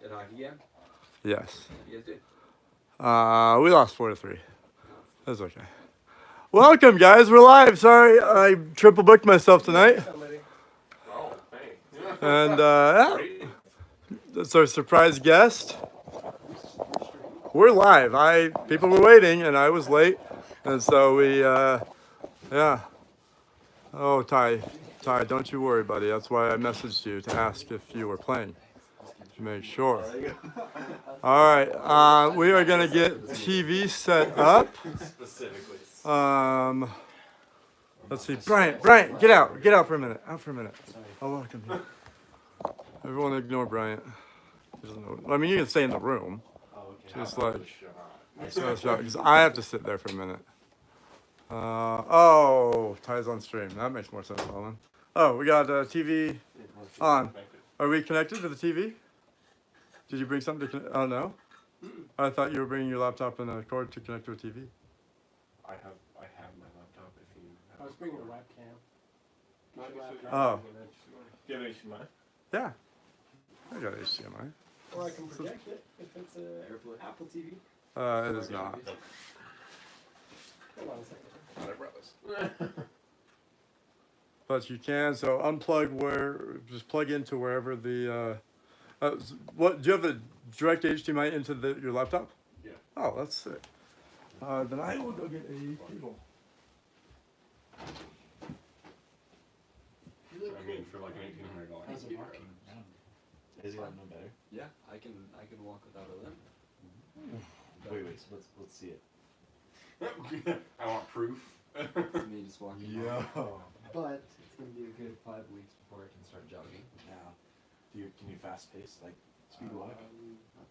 At hockey game? Yes. You guys did. We lost 4-3. That's okay. Welcome, guys. We're live. Sorry, I triple booked myself tonight. Oh, hey. And yeah, that's our surprise guest. We're live. People were waiting, and I was late, and so we yeah. Oh, Ty, don't you worry, buddy. That's why I messaged you to ask if you were playing. To make sure. All right, we are gonna get TV set up. Specifically. Let's see, Brian, get out for a minute. I'll welcome you. Everyone, ignore Bryant. He doesn't know. I mean, you can stay in the room. Just like, because I have to sit there for a minute. Oh, Ty's on stream. That makes more sense, Alan. Oh, we got TV on. Are we connected to the TV? Did you bring something to connect? Oh, no? I thought you were bringing your laptop and a cord to connect to a TV. I have my laptop if you have. I was bringing a webcam. Oh. Do you have HDMI? Yeah. I got HDMI. Or I can project it if it's a Apple TV. It is not. Hold on a second. I brought this. But you can, so unplug just plug into wherever the, what, do you have a direct HDMI into your laptop? Yeah. Oh, that's sick. Then I will go get a cable. I mean, for like an $1,800 How's it TV. working? Is it no better? Yeah, I can walk without a limp. Wait, so let's see it. I want proof. Me just walking. Yo. But it's gonna be a good 5 weeks before I can start jogging. Now, can you fast pace like speed walk? I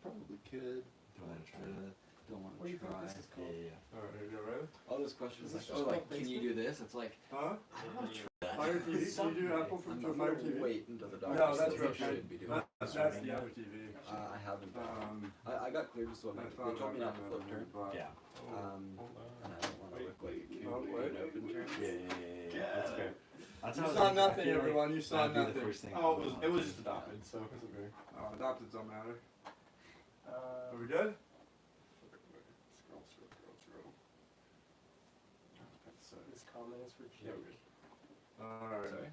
probably could. Don't want to try that. Don't want What do to you think try. this is called? Yeah. All right, you ready? All those questions Is like, this just oh, like, called can you do this? It's like, Huh? I don't want to try that. Fire TV? Can you do Apple from I'm to not Fire gonna TV? wait until the doctor No, that's says I right. should be doing it. That's the other TV. I haven't. Um, I got cleared to swim. They told me not to flip turn. Yeah. And I don't want to look like a kid Oh, doing wait. an open turn. Yeah. That's fair. That's You how I saw was thinking. I nothing, feel like everyone. You saw that'd be the nothing. first thing I Oh, would it was want. just adopted, so it doesn't matter. Adopted don't matter. Are we Uh, good? Scroll. this comment is for Yeah, Jake. All right. Sorry?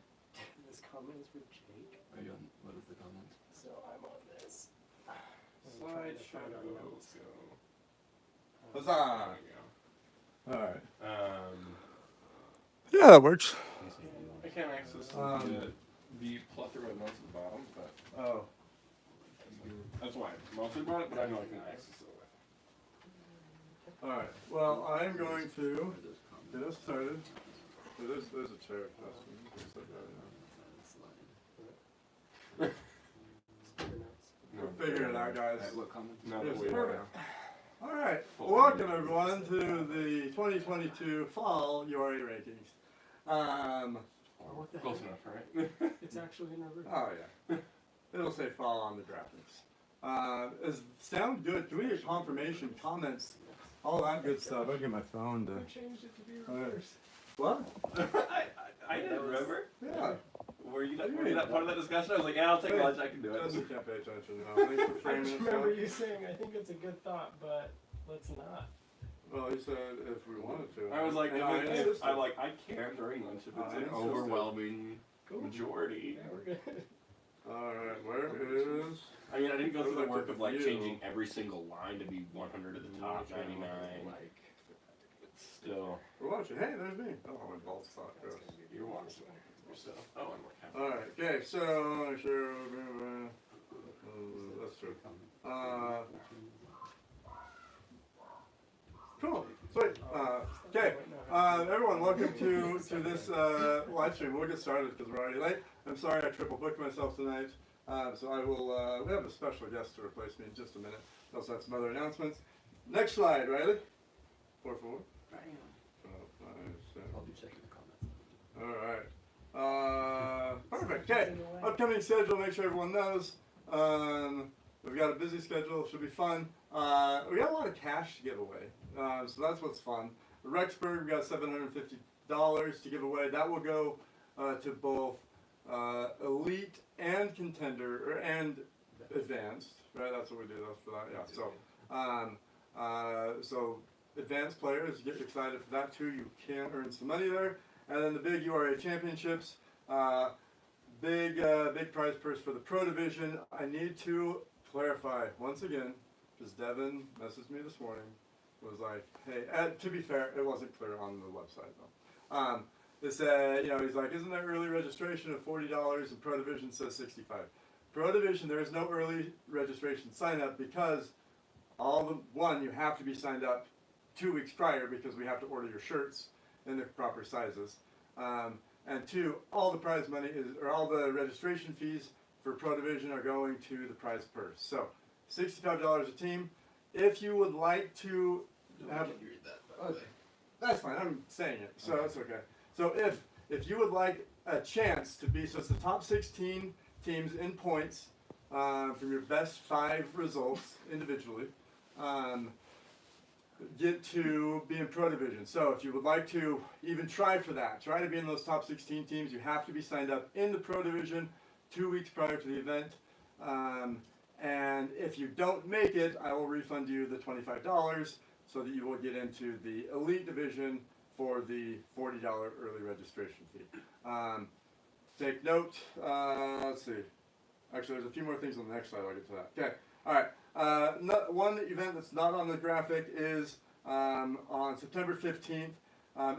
This comment is for Jake. Are you on, what is the comment? So I'm on this. Slide shadow. Let's go. Huzzah! There All right. we go. Yeah, that works. I can't access the plethora of notes at the bottom, but Oh. that's why I mostly brought it, but I know I can access it. All right. Well, I'm going to Those comments. get us started. So there's a chair. We'll figure it out, guys. Alright, what comment? No, Yes, wait, perfect. All right. Welcome everyone to the 2022 Fall URA rankings. What the Close heck? enough, right? It's actually in reverse. Oh yeah. It'll say fall on the graphics. Is sound good? Can we get confirmation, comments, all that good stuff? I'll get my phone to. I changed it to be Alright. reverse. What? I didn't remember. Yeah. Were you not part of that discussion? I was like, yeah, I'll take lunch. I can do it. Just can't pay attention now. Thanks for I framing just this remember up. you saying, I think it's a good thought, but let's not. Well, he said if we wanted to. I was like, And I insisted. I can during lunch if I it's an insisted. overwhelming majority. Yeah, we're good. Alright, where is. I mean, I didn't go through the work of like View. changing every single line to be 100 at the top, 99. Like, It's still, We're watching. Hey, there's me. Oh, my balls suck. Gross. you're watching yourself. Oh, I'm working. Alright, okay, so. That's true. Cool. Sweet. Okay. Everyone, welcome to this live stream. We'll get started because we're already late. I'm sorry I triple booked myself tonight. So I will. We have a special guest to replace me in just a minute. We also have some other announcements. Next slide, Riley. 4 4. I'll be checking the comments. All right. Perfect. Okay. Upcoming schedule. Make sure everyone knows. We've got a busy schedule. Should be fun. We got a lot of cash to give away. So that's what's fun. Rexburg, we got $750 to give away. That will go to both elite and contender and advanced. right? That's what we do. That's for that. Yeah. So advanced players, get excited for that too. You can earn some money there. And then the big URA championships, big prize purse for the pro division. I need to clarify once again, because Devin messaged me this morning, was like, hey, to be fair, it wasn't clear on the website though. It said, he's like, isn't there early registration of $40 and pro division says 65? Pro division, there is no early registration sign up because you have to be signed up 2 weeks prior because we have to order your shirts in the proper sizes. And 2, all the prize money all the registration fees for pro division are going to the prize purse. So $65 a team. If you would like to have, that's fine. I'm saying it, so that's okay. So if you would like a chance to be, so it's the top 16 teams in points from your best 5 results individually. Get to be in pro division. So if you would like to even try for that, try to be in those top 16 teams, you have to be signed up in the pro division 2 weeks prior to the event. And if you don't make it, I will refund you the $25 so that you will get into the elite division for the $40 early registration fee. Take note, let's see. Actually, there's a few more things on the next slide. I'll get to that. Okay, all right. One event that's not on the graphic is on September 15th.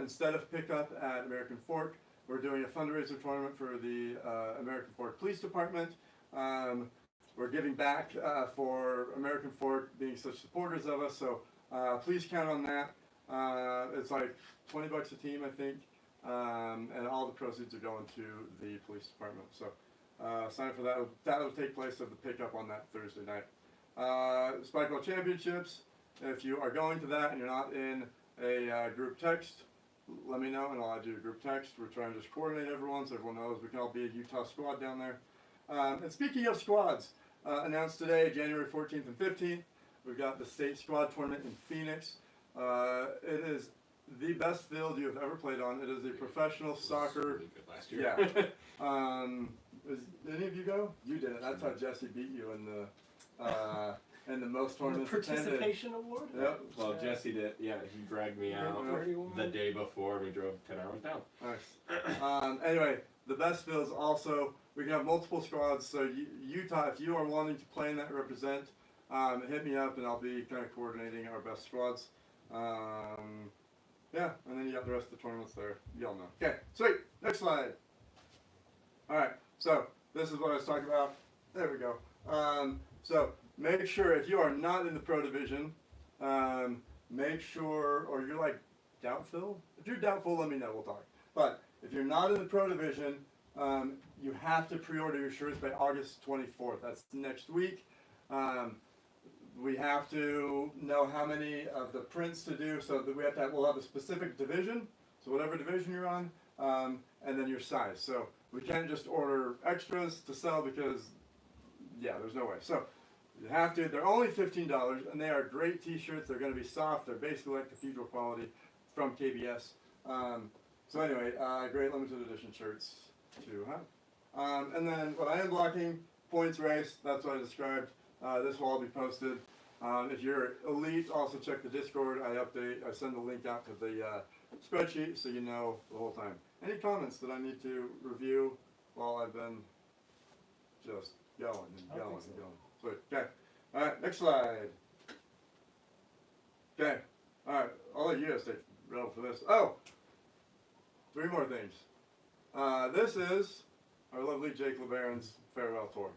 Instead of pickup at American Fork, we're doing a fundraiser tournament for the American Fork Police Department. We're giving back for American Fork being such supporters of us, so please count on that. It's like $20 a team, I think, and all the proceeds are going to the police department. So sign up for that. That'll take place of the pickup on that Thursday night. Spikeball Championships, if you are going to that and you're not in a group text, let me know and I'll add you a group text. We're trying to just coordinate everyone so everyone knows we can all be a Utah squad down there. And speaking of squads, announced today, January 14th and 15th, we've got the state squad tournament in Phoenix. It is the best field you have ever played on. It is a professional soccer. Really good last year. Yeah. Did any of you go? You didn't. That's how Jesse beat you in the most tournaments attended. Participation award? Yep. Well, Jesse did. Yeah, he dragged me out the day before. We drove 10 hours down. Nice. Anyway, the best fields also, we can have multiple squads. So Utah, if you are wanting to play in that represent, hit me up and I'll be kind of coordinating our best squads. Yeah, and then you got the rest of the tournaments there. Y'all know. Okay, sweet. Next slide. All right, so this is what I was talking about. There we go. So make sure if you are not in the pro division, make sure, or you're like doubtful. If you're doubtful, let me know. We'll talk. But if you're not in the pro division, you have to pre-order your shirts by August 24th. That's next week. We have to know how many of the prints to do, so that we'll have a specific division. So whatever division you're on, and then your size. So we can't just order extras to sell because, yeah, there's no way. So you have to. They're only $15, and they are great T-shirts. They're going to be soft. They're basically like cathedral quality from KBS. So anyway, great limited edition shirts to have. And then what I am blocking, points race. That's what I described. This will all be posted. If you're elite, also check the Discord. I send the link out to the spreadsheet so you know the whole time. Any comments that I need to review while I've been just going and going and going? Sweet. Okay. All right. Next slide. Okay. All right. I'll let you guys take roll for this. Oh, 3 more things. This is our lovely Jake LeBaron's farewell tour.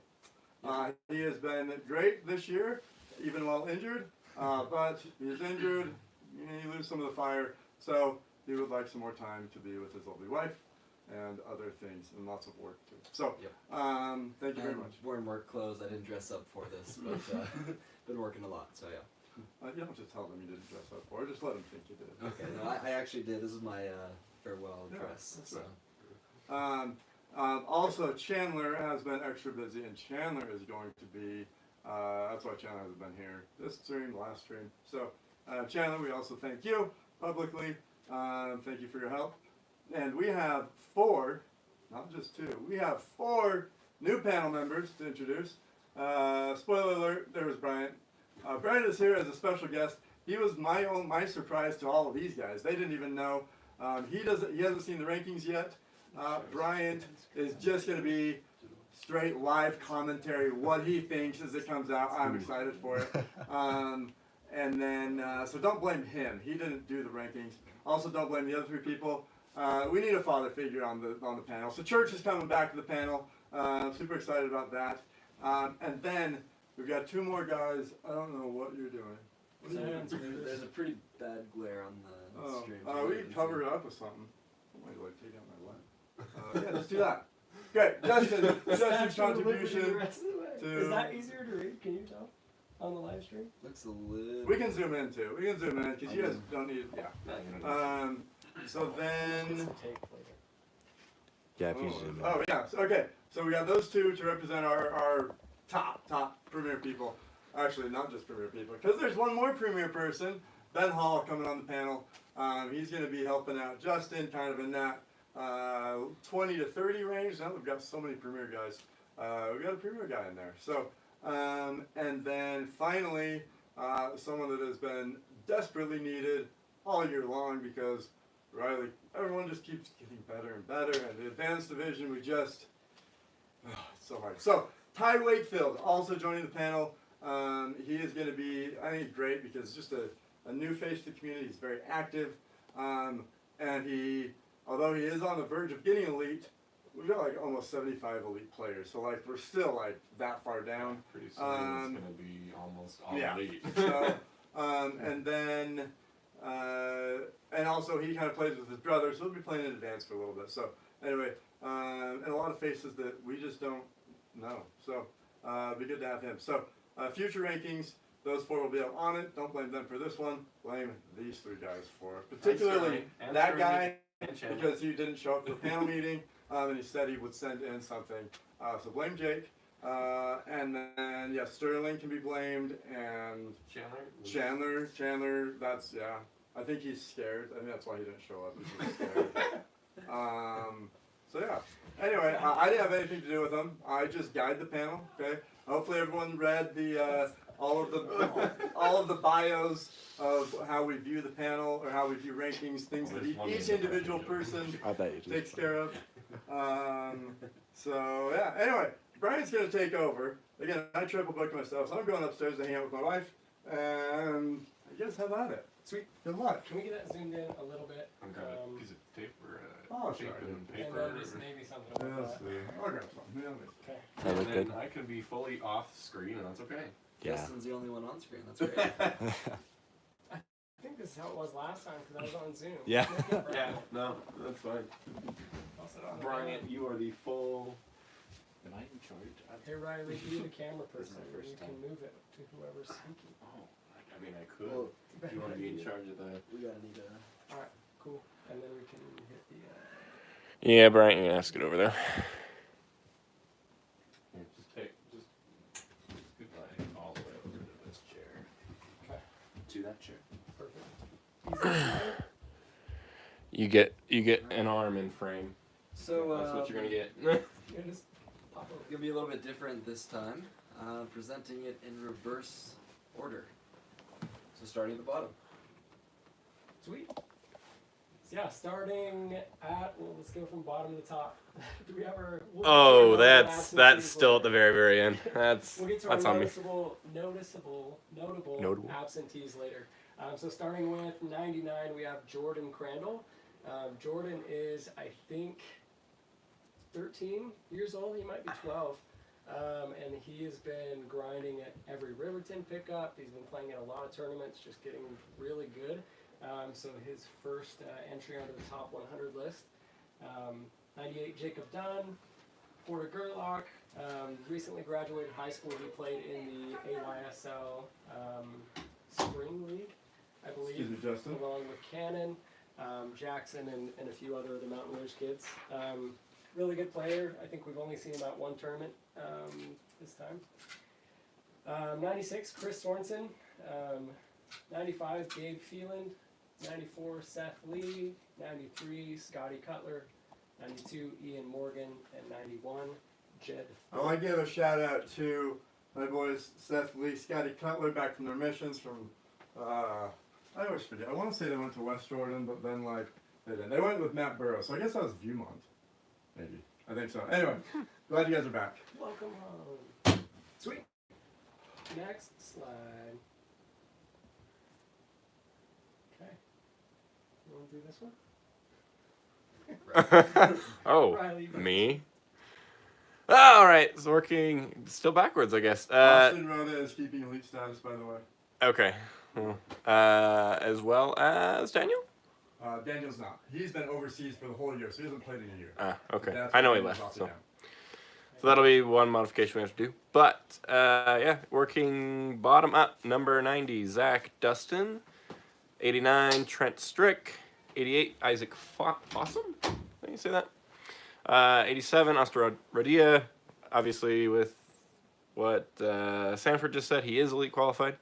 He has been great this year, even while injured, but he's injured, you lose some of the fire, so he would like some more time to be with his lovely wife and other things, and lots of work too. So, thank you very much. Wearing work clothes, I didn't dress up for this, but been working a lot, so yeah. You don't have to tell them you didn't dress up for it, just let them think you did. Okay, no, I actually did. This is my farewell dress. That's So. right. Also, Chandler has been extra busy, and Chandler is going to be, that's why Chandler hasn't been here this stream, last stream. So, Chandler, we also thank you publicly. Thank you for your help. And we have 4, not just 2, we have 4 new panel members to introduce. Spoiler alert, Brian is here as a special guest. He was my surprise to all of these guys. They didn't even know. He hasn't seen the rankings yet. Bryant is just going to be straight live commentary, what he thinks as it comes out. I'm excited for it. And then, so don't blame him. He didn't do the rankings. Also, don't blame the other three people. We need a father figure on the panel. So Church is coming back to the panel. Super excited about that. And then we've got two more guys. I don't know what you're doing. What are you doing? There's a pretty bad glare on the stream. We can cover it up with something. Wait till I take out my light. Yeah, let's do that. Great, Justin's contribution to. Is that easier to read? Can you tell on the live stream? Looks a little. We can zoom in too. We can zoom in because you guys don't need. Yeah. So then. Yeah, if you zoom in. Oh yeah. Okay. So we got those two to represent our top premier people. Actually, not just premier people, because there's one more premier person, Ben Hall, coming on the panel. He's going to be helping out Justin, kind of in that 20 to 30 range. Now we've got so many premier guys. We've got a premier guy in there. So, and then finally, someone that has been desperately needed all year long because Riley, everyone just keeps getting better and better. And the advanced division, it's so hard. So, Ty Wakefield also joining the panel. He is going to be, I think, great because just a new face to the community. He's very active. And although he is on the verge of getting elite, we've got like almost 75 elite players. So like we're still like that far down. Pretty soon it's going to be almost all elite. So, and then, and also he kind of plays with his brother, so he'll be playing in advance for a little bit. So anyway, and a lot of faces that we just don't know. So it'd be good to have him. So future rankings, those four will be up on it. Don't blame them for this one. Blame these three guys for it. Particularly that guy, because he didn't show up to the panel meeting, and he said he would send in something. So blame Jake. And then, yeah, Sterling can be blamed, and Chandler, that's, yeah. I think he's scared. I think that's why he didn't show up. He's scared. So, yeah. Anyway, I didn't have anything to do with them. I just guide the panel, okay? Hopefully everyone read the all of the bios of how we view the panel or how we view rankings, things that each individual person takes care of. So yeah. Anyway, Brian's gonna take over. Again, I triple booked myself, so I'm going upstairs to hang out with my wife, and I guess have at it. Sweet. Good luck. Can we get that zoomed in a little bit? I've got a piece of tape or Sure. and And paper. then just maybe something Yeah, like that. I'll grab some. Yeah, Okay. That look And good. then I can be fully off screen, and that's okay. Yeah. Justin's the only one on screen. That's great. I think this is how it was last time because I was on Zoom. Yeah. No, that's fine. I'll sit on the Brian, camera. you are the full. Am I in charge? Hey Riley, be the camera person. my first You can move it to whoever's speaking. Oh, I mean, I could. Well, Do you want to be in charge of the? we gotta need a. All right, cool. And then we can hit the. Yeah, Brian, you ask it over there. Here, just goodbye all the way over to this chair. Okay. To that chair. Perfect. You get an arm in frame. So That's what you're gonna get. Yeah, just pop over. Gonna be a little bit different this time. Presenting it in reverse order. So starting at the bottom. Sweet. So yeah, starting at, well, let's go from bottom to the top. Do we ever? Oh, that's still at the very, very end. That's We'll get to our on me. notable absentees later. So starting with 99, we have Jordan Crandall. Jordan is, I think, 13 years old. He might be 12. And he has been grinding at every Riverton pickup. He's been playing in a lot of tournaments, just getting really good. So his first entry onto the top 100 list. 98, Jacob Dunn. Porter Gerlach. Recently graduated high school. He played in the AYSL Spring League, I believe. Excuse me, Justin. Along with Cannon, Jackson, and a few other of the Mountain Rouge kids. Really good player. I think we've only seen him at one tournament this time. 96, Chris Sorensen. 95, Gabe Phelan. 94, Seth Lee. 93, Scotty Cutler. 92, Ian Morgan. And 91, Jed. I want to give a shout out to My boys Seth Lee, Scotty Cutler back from their missions from I always forget. I want to say they went to West Jordan, but then like they didn't. They went with Matt Burrow, so I guess that was Viewmont. Maybe. I think so. Anyway, glad you guys are back. Welcome home. Sweet. Next slide. Okay. You want to do this one? Oh, Riley, me? All right, it's working still backwards, I guess. Austin Rhoda is keeping elite status, by the way. Okay. Well, as well as Daniel? Daniel's not. He's been overseas for the whole year, so he hasn't played in a year. Okay. That's I know why he Daniel's left, off the so. down. So that'll be one modification we have to do. But, yeah, working bottom up, number 90, Zach Dustin. 89, Trent Strick. 88, Isaac Fossum? Can you say that? 87, Oscar Radia. Obviously, with what Sanford just said, he is elite qualified.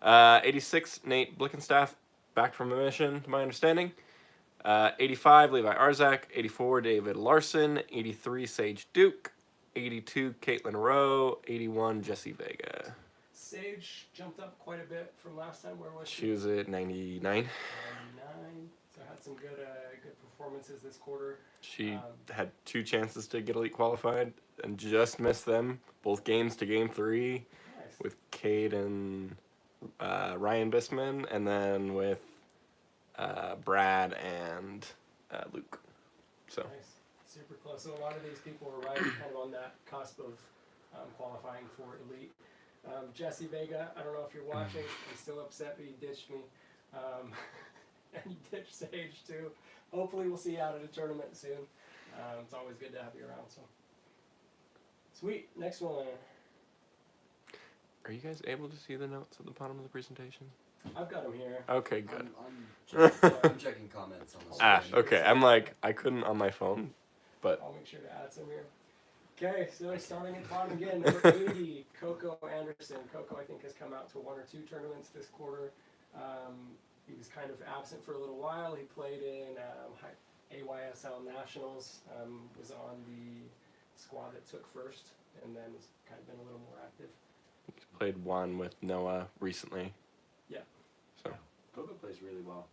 86, Nate Blickenstaff, back from a mission, to my understanding. 85, Levi Arzak. 84, David Larson. 83, Sage Duke. 82, Caitlin Rowe. 81, Jesse Vega. Sage jumped up quite a bit from last time. Where was she? She was at 99. 99. So had some good performances this quarter. She had 2 chances to get elite qualified and just missed them. Both games to game 3 Nice. with Cade and Ryan Bisman, and then with Brad and Luke. So Nice. Super close. So a lot of these people were right kind of on that cusp of qualifying for elite. Jesse Vega, I don't know if you're watching. I'm still upset that you ditched me. And you ditched Sage too. Hopefully we'll see you out at a tournament soon. It's always good to have you around. So sweet. Next one. are you guys able to see the notes at the bottom of the presentation? I've got him here. Okay, good. I'm checking comments on the screen. Okay, I'm like, I couldn't on my phone, but I'll make sure to add some here. Okay, so starting at the bottom again, number 80, Coco Anderson. Coco, I think, has come out to 1 or 2 tournaments this quarter. He was kind of absent for a little while. He played in AYSL Nationals, was on the squad that took first, and then has kind of been a little more active. played one with Noah recently. Yeah. So. Coco plays really well.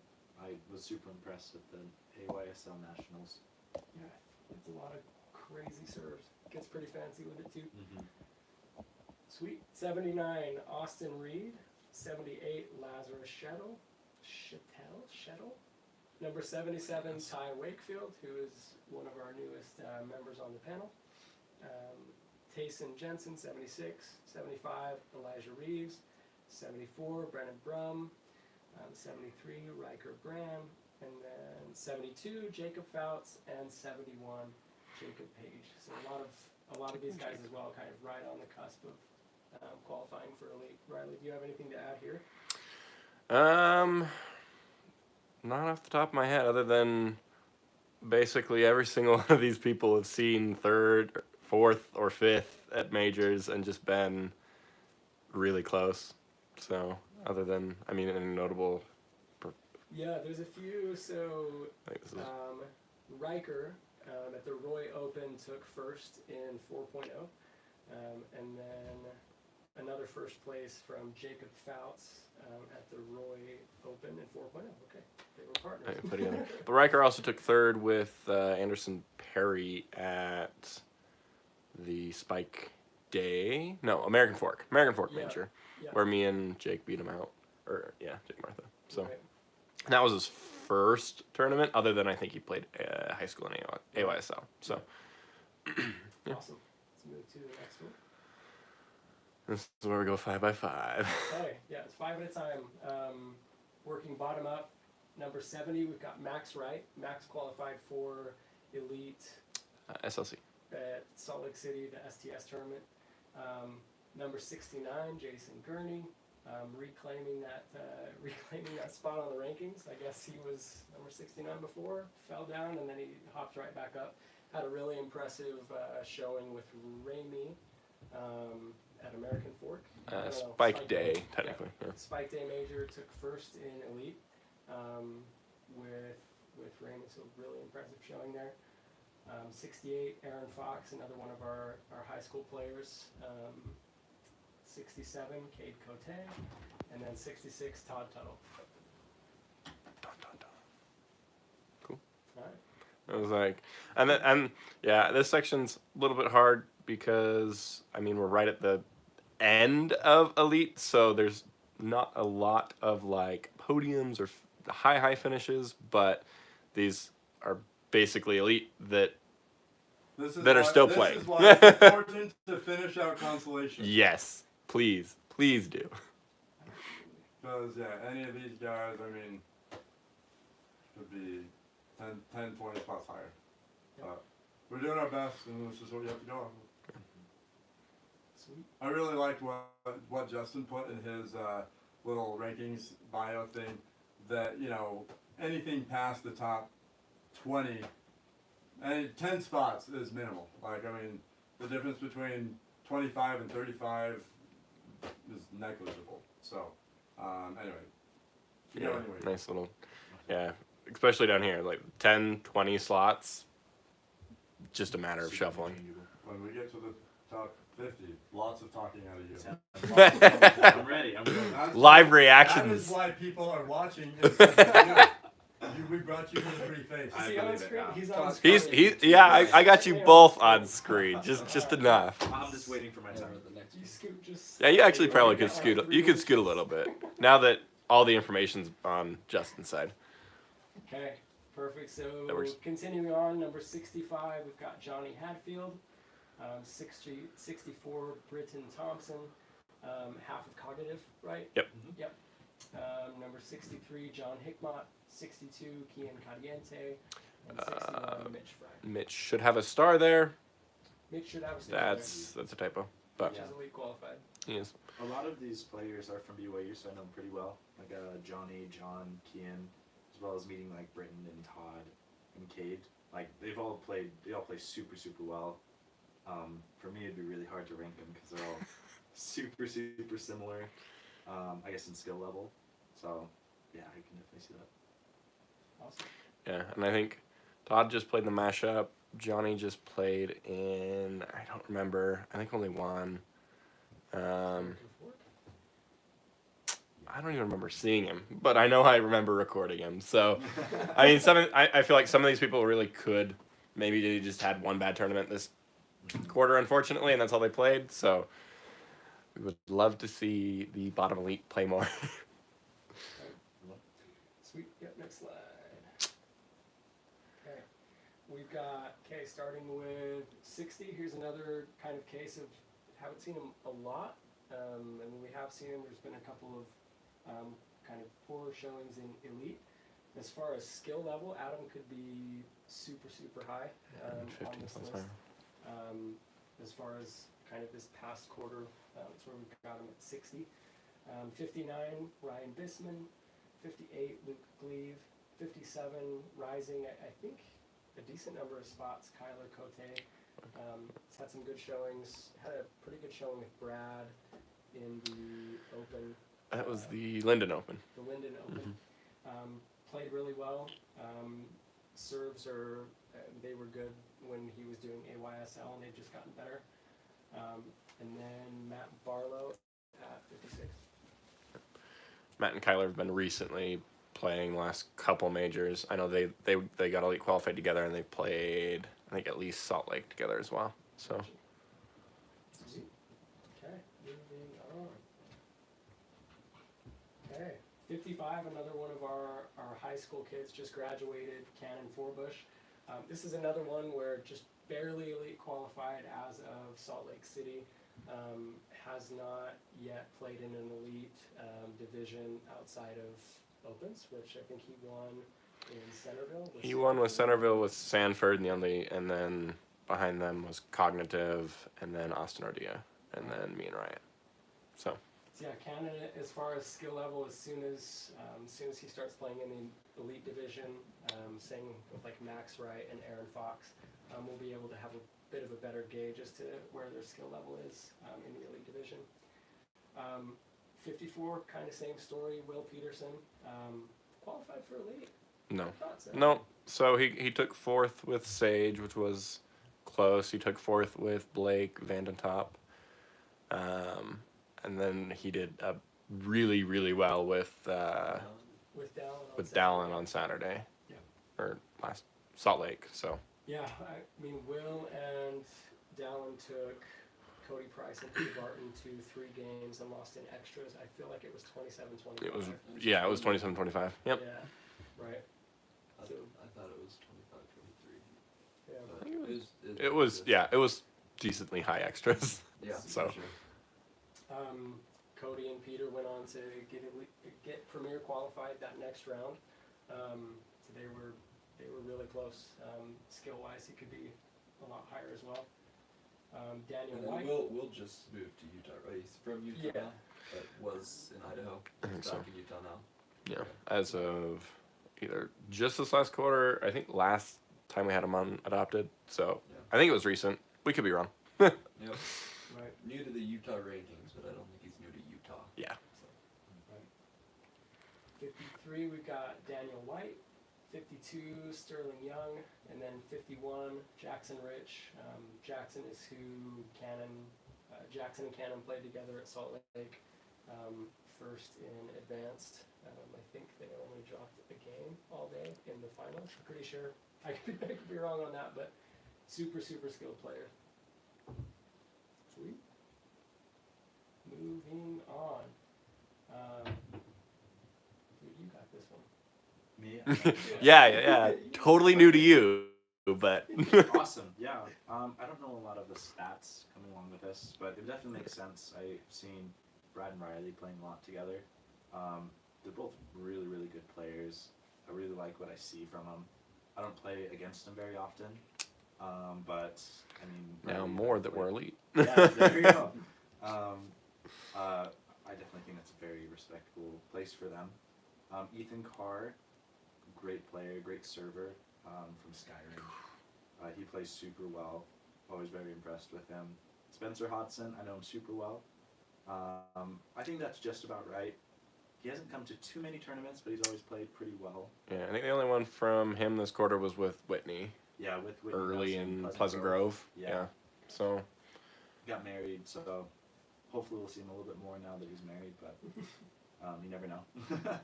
I was super impressed at the AYSL Nationals. Yeah, it's a lot of crazy serves. Gets pretty fancy with it too. Mm-hmm. Sweet. 79, Austin Reed. 78, Lazarus Shettle. Number 77, Ty Wakefield, who is one of our newest members on the panel. Tayson Jensen, 76. 75, Elijah Reeves. 74, Brennan Brum. 73, Riker Bram. And then 72, Jacob Fouts. And 71, Jacob Page. So a lot of these guys as well, kind of right on the cusp of qualifying for elite. Riley, do you have anything to add here? Not off the top of my head, other than basically every single one of these people have seen 3rd, 4th, or 5th at majors and just been really close. So, other than, I mean, any notable. Yeah, there's a few. So, I think this is, Riker at the Roy Open took first in 4.0. And then another first place from Jacob Fouts at the Roy Open in 4.0. Okay, they were partners. put together. But Riker also took 3rd with Anderson Perry at the Spike Day. No, American Fork Yeah, major, yeah. where me and Jake beat him out. Jake Martha. So Right. that was his first tournament, other than I think he played high school in AYSL. So yeah. Awesome. Let's move to the next one. This is where we go 5x5. Okay, yeah, it's 5 at a time. Working bottom up, number 70, we've got Max Wright. Max qualified for elite SLC. at Salt Lake City, the STS tournament. Number 69, Jason Gurney, reclaiming that spot on the rankings. I guess he was number 69 before, fell down, and then he hopped right back up. Had a really impressive showing with Ramey at American Fork. Spike Day, technically. Yeah. Spike Day major, took first in elite with Ramey, so really impressive showing there. 68, Aaron Fox, another one of our high school players. 67, Cade Cote, and then 66, Todd Tuttle. Cool. All right. I was like, and yeah, this section's a little bit hard because I mean we're right at the end of elite, so there's not a lot of like podiums or high finishes, but these are basically elite that are still playing. This is why it's important to finish out consolation. Yes, please do. Because, yeah, any of these guys, I mean, could be 10 points plus higher. But we're doing our best, and this is what you have to go off of. Sweet. I really liked what Justin put in his little rankings bio thing, that, you know, anything past the top 20, and 10 spots is minimal. Like, I mean, the difference between 25 and 35 is negligible. So, anyway. Yeah, Anyway. nice little, yeah, especially down here, like 10, 20 slots, just a matter of shuffling. When we get to the top 50, lots of talking out of you. I'm ready. I'm ready. Live That reactions. is why people are watching. We brought you to the pretty face. Is I he on believe it screen? now. He's on screen. He's yeah, I got you both on screen, just enough. I'm just waiting for my Yeah, time. the next You one. scoot just. Yeah, you actually probably got could like scoot. 3 You could scoot a inches. little bit now that all the information's on Justin's side. Okay, perfect. So That works. continuing on, number 65, we've got Johnny Hadfield. 64, Britton Thompson. Half of cognitive, right? Yep. Yep. Number 63, John Hickmott. 62, Kian Cadiente. And 61, Mitch Fry. Mitch should have a star there. Mitch should have a star That's a typo, but there, which is elite qualified. he is. A lot of these players are from BYU, so I know them pretty well. Like Johnny, John, Kian, as well as meeting like Britton and Todd and Cade. Like they all play super well. For me, it'd be really hard to rank them because they're all super similar. I guess in skill level. So yeah, I can definitely see that. Awesome. Yeah, and I think Todd just played in the mashup. Johnny just played in, I don't remember, I think only one. I don't even remember seeing him, but I know I remember recording him. So, I mean, I feel like some of these people really could. Maybe they just had one bad tournament this quarter, unfortunately, and that's all they played. So, we would love to see the bottom elite play more. Sweet. Yep, next slide. Okay. We've got, starting with 60. Here's another kind of case of, haven't seen him a lot. And when we have seen him, there's been a couple of kind of poor showings in elite. As far as skill level, Adam could be super high on this list. As far as kind of this past quarter, that's where we've got him at 60. 59, Ryan Bisman. 58, Luke Gleave. 57, rising, I think a decent number of spots, Kyler Cote. He's had some good showings. Had a pretty good showing with Brad in the Open. That was the Linden Open. The Linden Open. Played really well. Serves are, they were good when he was doing AYSL, and they've just gotten better. And then Matt Barlow at 56. Matt and Kyler have been recently playing last couple majors. I know they got elite qualified together, and they played, I think, at least Salt Lake together as well. So Okay, moving on. Okay, 55, another one of our high school kids just graduated, Cannon Forbush. This is another one where just barely elite qualified as of Salt Lake City. Has not yet played in an elite division outside of Opens, which I think he won in Centerville. he won with Centerville, with Sanford, and then behind them was Cognitive, and then Austin Ordea, and then me and Ryan. So yeah, Cannon, as far as skill level, as soon as he starts playing in the elite division, same with like Max Wright and Aaron Fox, we'll be able to have a bit of a better gauge as to where their skill level is in the elite division. 54, kind of same story. Will Peterson, qualified for elite. no. I thought so. No, so he took fourth with Sage, which was close. He took fourth with Blake Vandentop. and then he did really, really well with With Dallin. with Dallin on Saturday, Yeah. or last Salt Lake. So Yeah, I mean, Will and Dallin took Cody Price and Peter Barton to 3 games and lost in extras. I feel like it was 27-25. it was 27-25. Yep. Yeah, right. I, So- I thought it was 25-23. Yeah. But It was it was decently high extras. Yeah. So. for sure. Cody and Peter went on to get Premier qualified that next round. So they were really close. Skill wise, he could be a lot higher as well. Daniel And then White. Will just moved to Utah, right? He's from Utah, Yeah. now, but was in Idaho. I think He's so. back in Utah now. Yeah, as of either just this last quarter, I think last time we had him on adopted. So Yeah. I think it was recent. We could be wrong. Yep. Right. New to the Utah rankings, but I don't think he's new to Utah. Yeah. So. 53, we've got Daniel White. 52, Sterling Young. And then 51, Jackson Rich. Jackson is who Jackson and Cannon played together at Salt Lake. First in advanced. I think they only dropped a game all day in the finals. I'm pretty sure. I could be wrong on that, but super, super skilled player. Sweet. Moving on. You got this one. Me? Yeah. Totally new to you, but Awesome. Yeah. I don't know a lot of the stats coming along with this, but it definitely makes sense. I've seen Brad and Riley playing a lot together. They're both really, really good players. I really like what I see from them. I don't play against them very often, but I mean. now Riley more that played- we're elite. Yeah, there you go. I definitely think that's a very respectable place for them. Ethan Carr, great player, great server from Skyrim. He plays super well. Always very impressed with him. Spencer Hodson, I know him super well. I think that's just about right. He hasn't come to too many tournaments, but he's always played pretty well. Yeah, I think the only one from him this quarter was with Whitney Yeah, with Whitney early Nelson, in Pleasant Grove. Yeah. So Got married, so hopefully we'll see him a little bit more now that he's married, but you never know.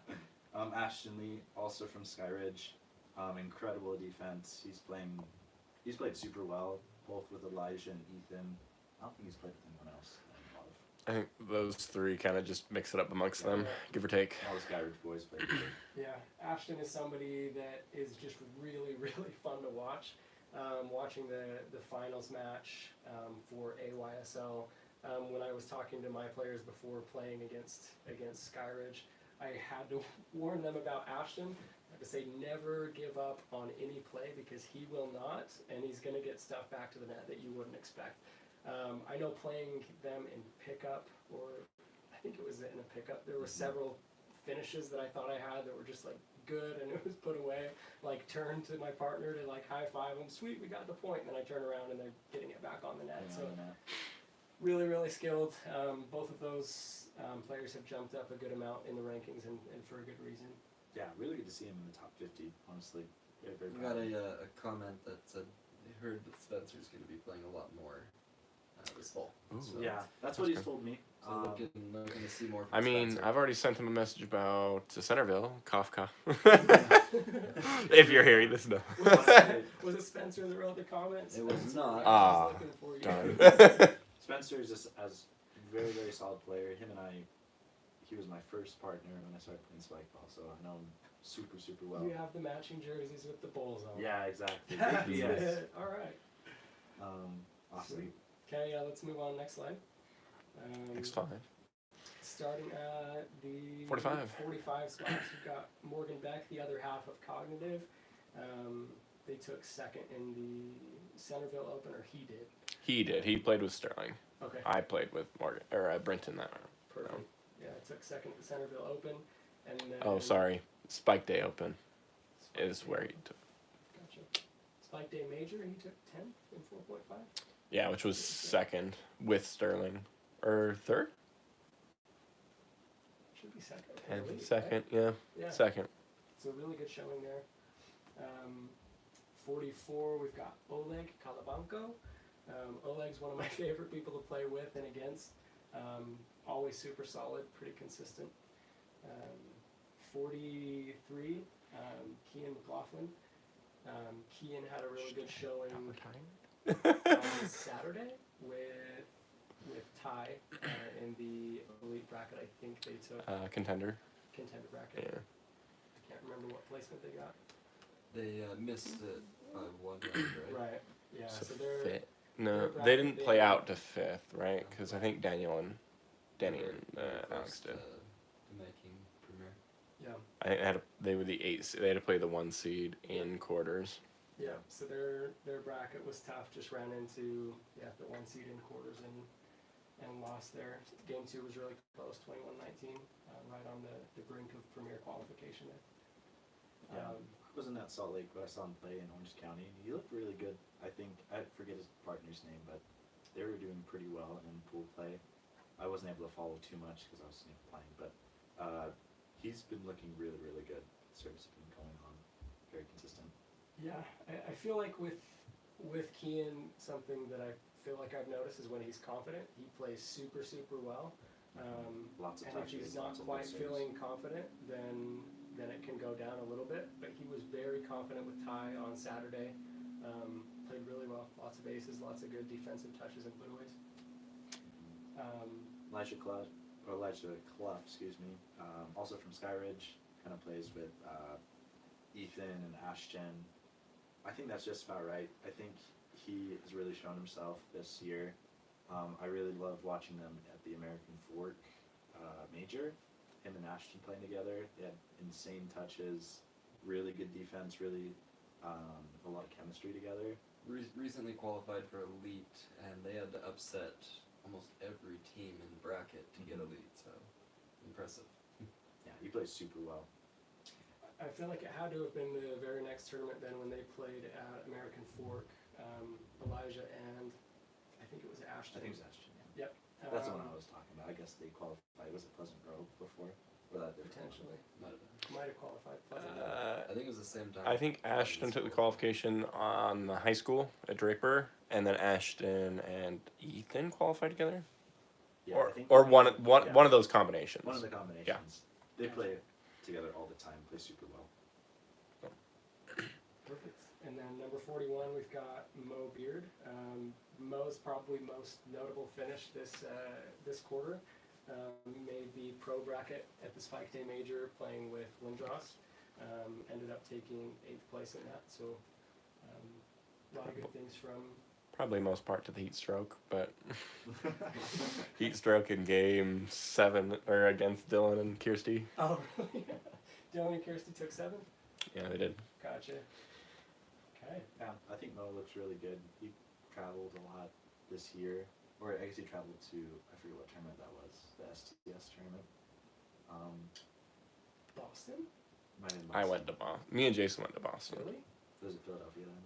Ashton Lee, also from Skyridge, incredible defense. He's played super well, both with Elijah and Ethan. I don't think he's played with anyone else. I think those three kind of just mix it up amongst them, give or take. All the Skyridge boys played good. Yeah, Ashton is somebody that is just really, really fun to watch. Watching the finals match for AYSL, when I was talking to my players before playing against Skyridge, I had to warn them about Ashton. I had to say never give up on any play because he will not, and he's going to get stuff back to the net that you wouldn't expect. I know playing them in pickup, or I think it was in a pickup, there were several finishes that I thought I had that were just like good and it was put away. Like turn to my partner to like high five them, sweet, we got the point, and then I turn around and they're getting it back on the net. So really, really skilled. Both of those players have jumped up a good amount in the rankings and for a good reason. Yeah, really good to see him in the top 50, honestly. Very, very We got proud. a comment that said they heard that Spencer's going to be playing a lot more this fall. Ooh. So, Yeah, that's That's what he's good. told me. So looking to see more from I mean, Spencer. I've already sent him a message about Centerville, Kafka. If you're hearing this, no. Was it Spencer that wrote the comments? It was Spencer, not. I was looking for you. Darn. Spencer is just as very, very solid player. Him and I, he was my first partner when I started playing spikeball, so I know him super, super well. You have the matching jerseys with the Bulls on. Yeah, exactly. That's Yes. it. All right. Awesome. Sweet. Okay, let's move on. Next slide. X5. Starting at the 45. 45 spots, we've got Morgan Beck, the other half of Cognitive. They took second in the Centerville Open, or he did. He did. He played with Sterling. Okay, I played with Morgan or Brenton that round. perfect. Yeah, I took second at the Centerville Open, and then. Oh, sorry. Spike Day Open Spike is Day. where he took. Gotcha. Spike Day Major, he took 10 in 4.5. Yeah, which was second with Sterling. Or third? Should be second. And Elite, second, right? yeah. Yeah. Second. It's a really good showing there. 44, we've got Oleg Kalabanko. Oleg's one of my favorite people to play with and against. always super solid, pretty consistent. 43, Kian McLaughlin. Kian had a really good showing on Saturday with Ty in the elite bracket. I think they took Contender. bracket. Yeah. I can't remember what placement they got. They missed it by 1 round, right? Right. Yeah. So So they're fifth. No, their they bracket, didn't they play had- out to fifth, right? Because I think Denny and They were Alex close did. to making Premier. yeah. I think they were the 8th. They had to play the 1 seed in quarters. Yeah, so their bracket was tough. Just ran into the 1 seed in quarters and lost there. Game 2 was really close, 21-19, right on the brink of premier qualification there. I wasn't at Salt Lake, but I saw him play in Orange County, and he looked really good. I think I forget his partner's name, but they were doing pretty well in pool play. I wasn't able to follow too much because I was playing, but he's been looking really, really good. Service has been going on, very consistent. Yeah, I feel like with Kian, something that I feel like I've noticed is when he's confident, he plays super, super well. Lots of And if touches, he's not lots of quite good serves. feeling confident, then it can go down a little bit. But he was very confident with Ty on Saturday. Played really well. Lots of aces, lots of good defensive touches and putaways. Elijah Clough, also from Skyridge, kind of plays with Ethan and Ashton. I think that's just about right. I think he has really shown himself this year. I really love watching them at the American Fork Major. Him and Ashton playing together. They had insane touches, really good defense, really a lot of chemistry together. Recently qualified for elite, and they had to upset almost every team in the bracket to get elite. So impressive. Yeah, he plays super well. I feel like it had to have been the very next tournament then when they played at American Fork. Elijah and I think it was Ashton. I think it's Ashton. Yep. That's the one I was talking about. I guess they qualified. Was it Pleasant Grove before? Or that different? Potentially. Might have been. Might have qualified. Pleasant Grove. I think it was the same time. I think Ashton took the qualification on the high school at Draper, and then Ashton and Ethan qualified together, Yeah, I think or yeah. one of those combinations. One of the combinations. They play together all the time. Play super well. Perfect. And then number 41, we've got Mo Beard. Mo's probably most notable finish this quarter. Made the pro bracket at the Spike Day Major playing with Lindros. Ended up taking 8th place in that. So a lot of good things from. Probably most part to the heat stroke, but heat stroke in game 7 or against Dylan and Kirsty. Oh, really? Dylan and Kirsty took 7? Yeah, they did. Gotcha. Okay. Yeah, I think Mo looks really good. He traveled a lot this year, or I guess he traveled to, I forget what tournament that was, the STS tournament. Boston? Might have been I Boston. went to Boston. Me and Jason went to Boston. Really? Was it Philadelphia then?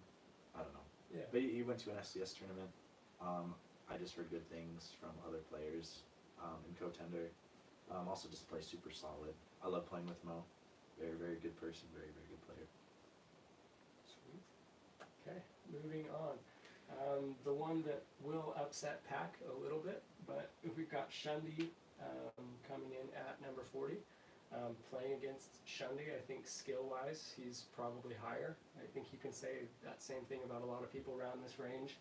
I don't know. Yeah. But he went to an STS tournament. I just heard good things from other players in co-tender. Also just plays super solid. I love playing with Mo. Very, very good person. Very, very good player. Sweet. Okay, moving on. The one that will upset Pack a little bit, but we've got Shundi coming in at number 40. Playing against Shundi, I think skill-wise, he's probably higher. I think you can say that same thing about a lot of people around this range.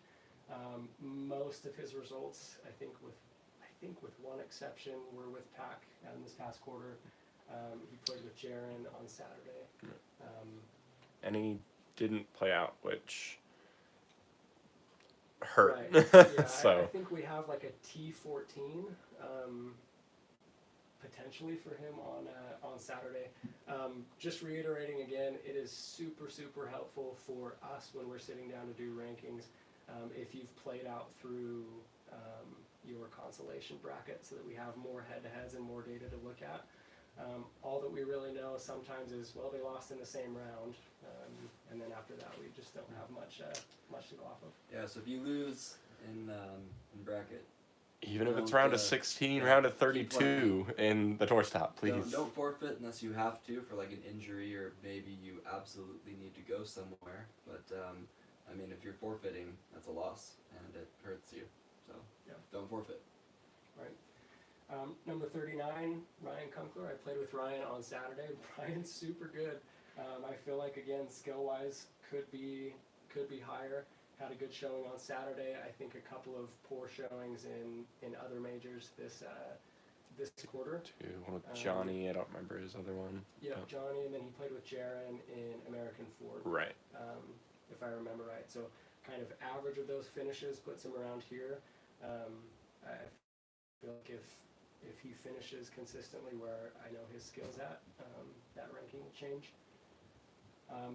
Most of his results, I think with one exception, were with Pack in this past quarter. He played with Jaron on Saturday. And he didn't play out, which hurt. Right. Yeah, So I think we have like a T14 potentially for him on Saturday. Just reiterating again, it is super, super helpful for us when we're sitting down to do rankings. If you've played out through your consolation bracket so that we have more head-to-heads and more data to look at. All that we really know sometimes is, well, they lost in the same round, and then after that we just don't have much to go off of. Yeah, so if you lose in bracket, even if it's Don't, round of 16, yeah, round of keep 32 in the tour stop, please. don't forfeit unless you have to for like an injury or maybe you absolutely need to go somewhere. But I mean, if you're forfeiting, that's a loss and it hurts you. So Yeah. don't forfeit. Right. Number 39, Ryan Kunkler. I played with Ryan on Saturday. Ryan's super good. I feel like, again, skill-wise, could be higher. Had a good showing on Saturday. I think a couple of poor showings in other majors this quarter. One with Johnny, I don't remember his other one. Yeah, Johnny, and then he played with Jaron in American Ford. Right. If I remember right. So kind of average of those finishes puts him around here. I feel like if he finishes consistently where I know his skill's at, that ranking will change.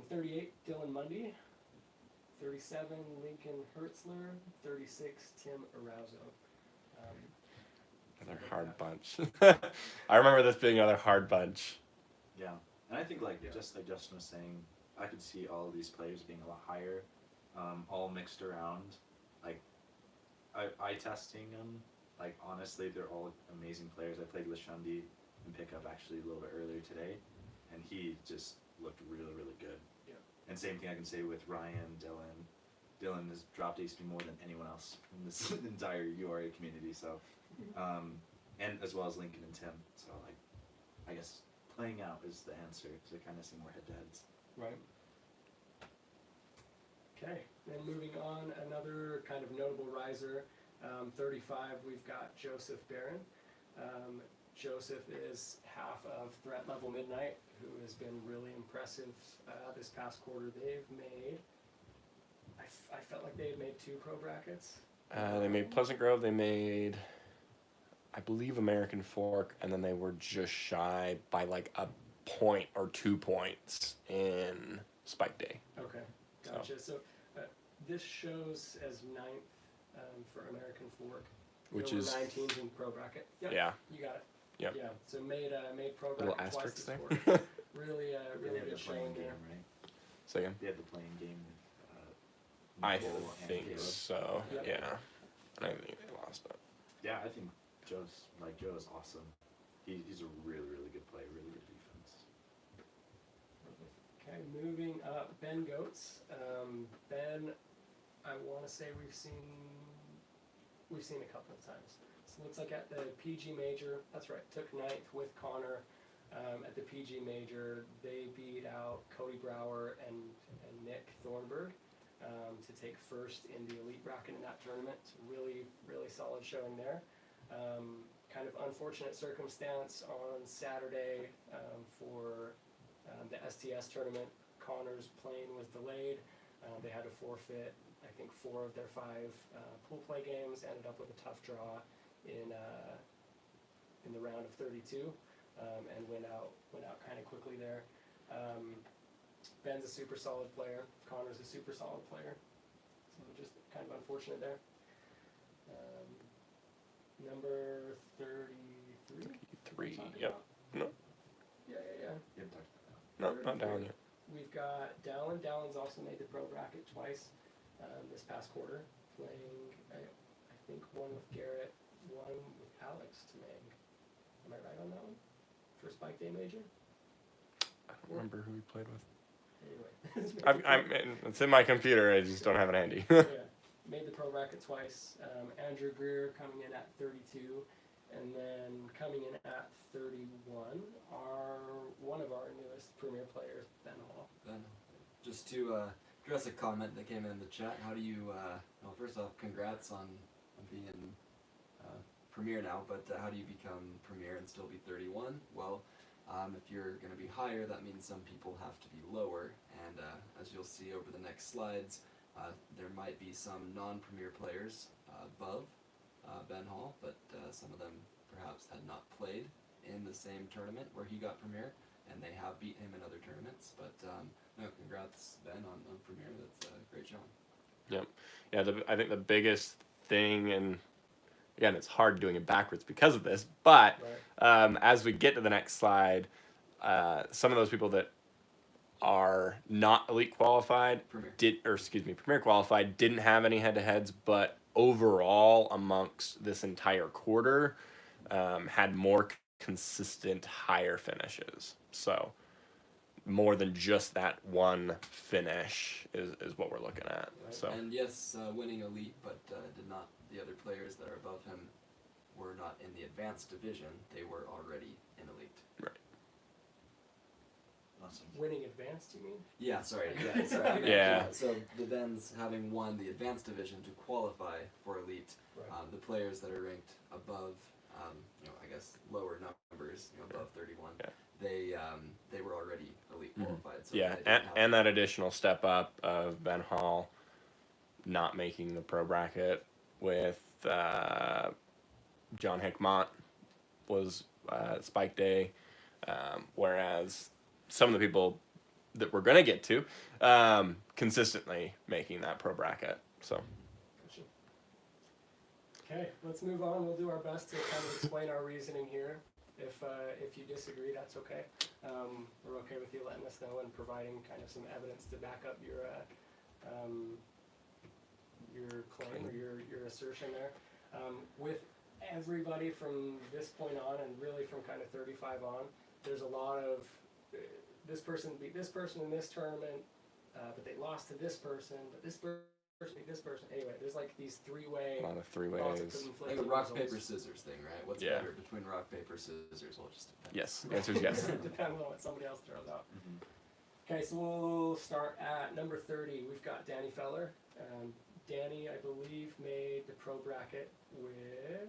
38, Dylan Mundy. 37, Lincoln Hertzler. 36, Tim Arouzo. Another hard bunch. I remember this being another hard bunch. Yeah, and I think just like Justin was saying, I could see all of these players being a lot higher, all mixed around. Like, eye testing them. Like, honestly, they're all amazing players. I played with Shundi in pickup actually a little bit earlier today, and he just looked really, really good. Yeah. And same thing I can say with Ryan, Dylan. Dylan has dropped HP more than anyone else in this entire URA community. So, and as well as Lincoln and Tim. So, like, I guess playing out is the answer to kind of see more head-to-heads. Right. Okay, then moving on, another kind of notable riser. 35, we've got Joseph Barron. Joseph is half of Threat Level Midnight, who has been really impressive this past quarter. They've made, I felt like they had made 2 pro brackets. They made Pleasant Grove, they made, I believe, American Fork, and then they were just shy by like a point or 2 points in Spike Day. Okay, gotcha. So this shows as 9th for American Fork. Which there is... were 9 teams in pro bracket. Yep, Yeah. you got it. Yep. Yeah, so made pro Little bracket twice asterisks this there. quarter. Really, They really had the good playing showing game, there. right? Say again? They had the playing game with I Nicole and think Caleb. so, Yep. yeah. And I think they lost it. Yeah, I think Joe is awesome. He's a really, really good player, really good defense. Okay, moving up, Ben Goetz. Ben, I want to say we've seen a couple of times. So it looks like at the PG Major, that's right, took 9th with Connor. At the PG Major, they beat out Cody Brower and Nick Thornburg to take first in the elite bracket in that tournament. Really, really solid showing there. Kind of unfortunate circumstance on Saturday for the STS tournament. Connor's plane was delayed. They had to forfeit, I think, 4 of their 5 pool play games. Ended up with a tough draw in the round of 32, and went out kind of quickly there. Ben's a super solid player. Connor's a super solid player. So just kind of unfortunate there. Number 33. 3, yep. No, Yeah. You haven't talked about that. no, not down yet. We've got Dallin. Dallin's also made the pro bracket twice this past quarter, playing, I think, one with Garrett, one with Alex Tamang. Am I right on that one? For Spike Day Major? I don't remember who we played with. Anyway. It's in my computer, I just don't have it handy. Yeah, made the pro bracket twice. Andrew Greer coming in at 32, and then coming in at 31 are one of our newest premier players, Ben Hall. Ben, just to address a comment that came in the chat, how do you, well, first off, congrats on being premier now, but how do you become premier and still be 31? Well, if you're going to be higher, that means some people have to be lower, and as you'll see over the next slides, there might be some non-premier players above Ben Hall, but some of them perhaps had not played in the same tournament where he got premier, and they have beat him in other tournaments. But no, congrats Ben on premier. That's a great showing. Yep. Yeah, I think the biggest thing, and again, it's hard doing it backwards because of this, but Right. as we get to the next slide, some of those people that are not elite qualified premier qualified didn't have any head-to-heads, but overall amongst this entire quarter had more consistent higher finishes. So more than just that one finish is what we're looking at. Right. So And yes, winning elite, but did not the other players that are above him were not in the advanced division, they were already in elite. Awesome. Winning advanced, you mean? Yeah, sorry. Yeah, sorry. I meant, Yeah. So the Bens having won the advanced division to qualify for elite, Right. the players that are ranked above, I guess lower numbers, above 31, Yeah. they were already elite Mhm. qualified. So Yeah, they didn't and, have and to- that additional step up of Ben Hall not making the pro bracket with John Hickmott was Spike Day, whereas some of the people that we're going to get to consistently making that pro bracket. So Gotcha. Okay, let's move on. We'll do our best to kind of explain our reasoning here. If you disagree, that's okay. We're okay with you letting us know and providing kind of some evidence to back up your claim or your assertion there. With everybody from this point on, and really from kind of 35 on, there's a lot of this person beat this person in this tournament, but they lost to this person, but this person beat this person. Anyway, there's like these three-way. a lot of three lots of ways. like a conflicting rock, results. paper, scissors thing, right? What's Yeah. better between rock, paper, scissors? Well, it just depends. Yes, answer is yes. Depending on what somebody else throws out. Mhm. Okay, so we'll start at number 30. We've got Danny Feller. Danny, I believe, made the pro bracket with.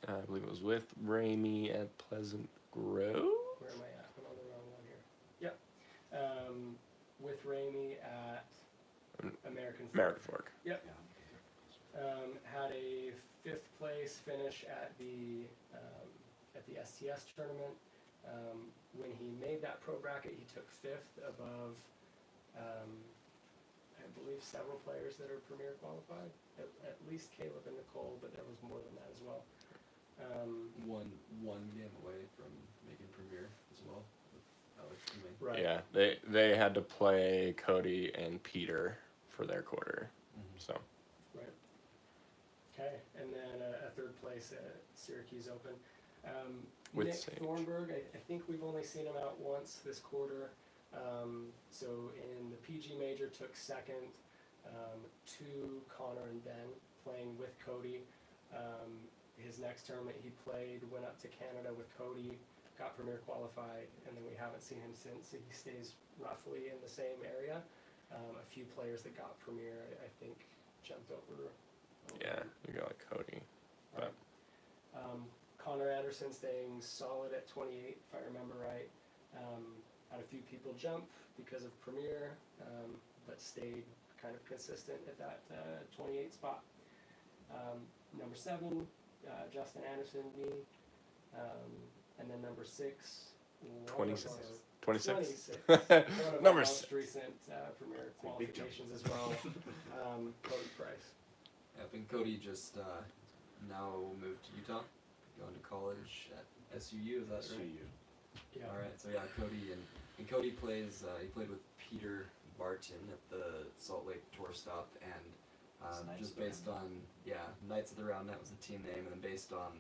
I believe it was with Ramey at Pleasant Grove. Where am I at? I'm on the wrong one here. Yep. With Ramey at American Fork. American Fork. Yep. Yeah. Had a 5th place finish at the STS tournament. When he made that pro bracket, he took 5th above, I believe, several players that are premier qualified. At least Caleb and Nicole, but there was more than that as well. One game away from making premier as well. With Alex and me. Right. Yeah, they had to play Cody and Peter for their quarter. Mhm. So Right. Okay, and then a 3rd place at Syracuse Open. With Nick Sage. Thornburg, I think we've only seen him out once this quarter. So in the PG Major took 2nd to Connor and Ben playing with Cody. His next tournament he played, went up to Canada with Cody, got premier qualified, and then we haven't seen him since. He stays roughly in the same area. A few players that got premier, I think, jumped over. yeah, you got like Cody. But Connor Anderson staying solid at 28, if I remember right. Had a few people jump because of premier, but stayed kind of consistent at that 28 spot. Number 7, Justin Anderson, me. And then number 6, 26. 26. 26. One of our Number most 6. recent premier big jump. qualifications as well. Cody Price. Yep, and Cody just now moved to Utah, going to college at SUU. Is that right? SUU. Yeah. All right. So yeah, Cody and Cody plays. He played with Peter Barton at the Salt Lake Tour Stop, and Knights just of the based on Knights of the Roundnet was the team name, and then based on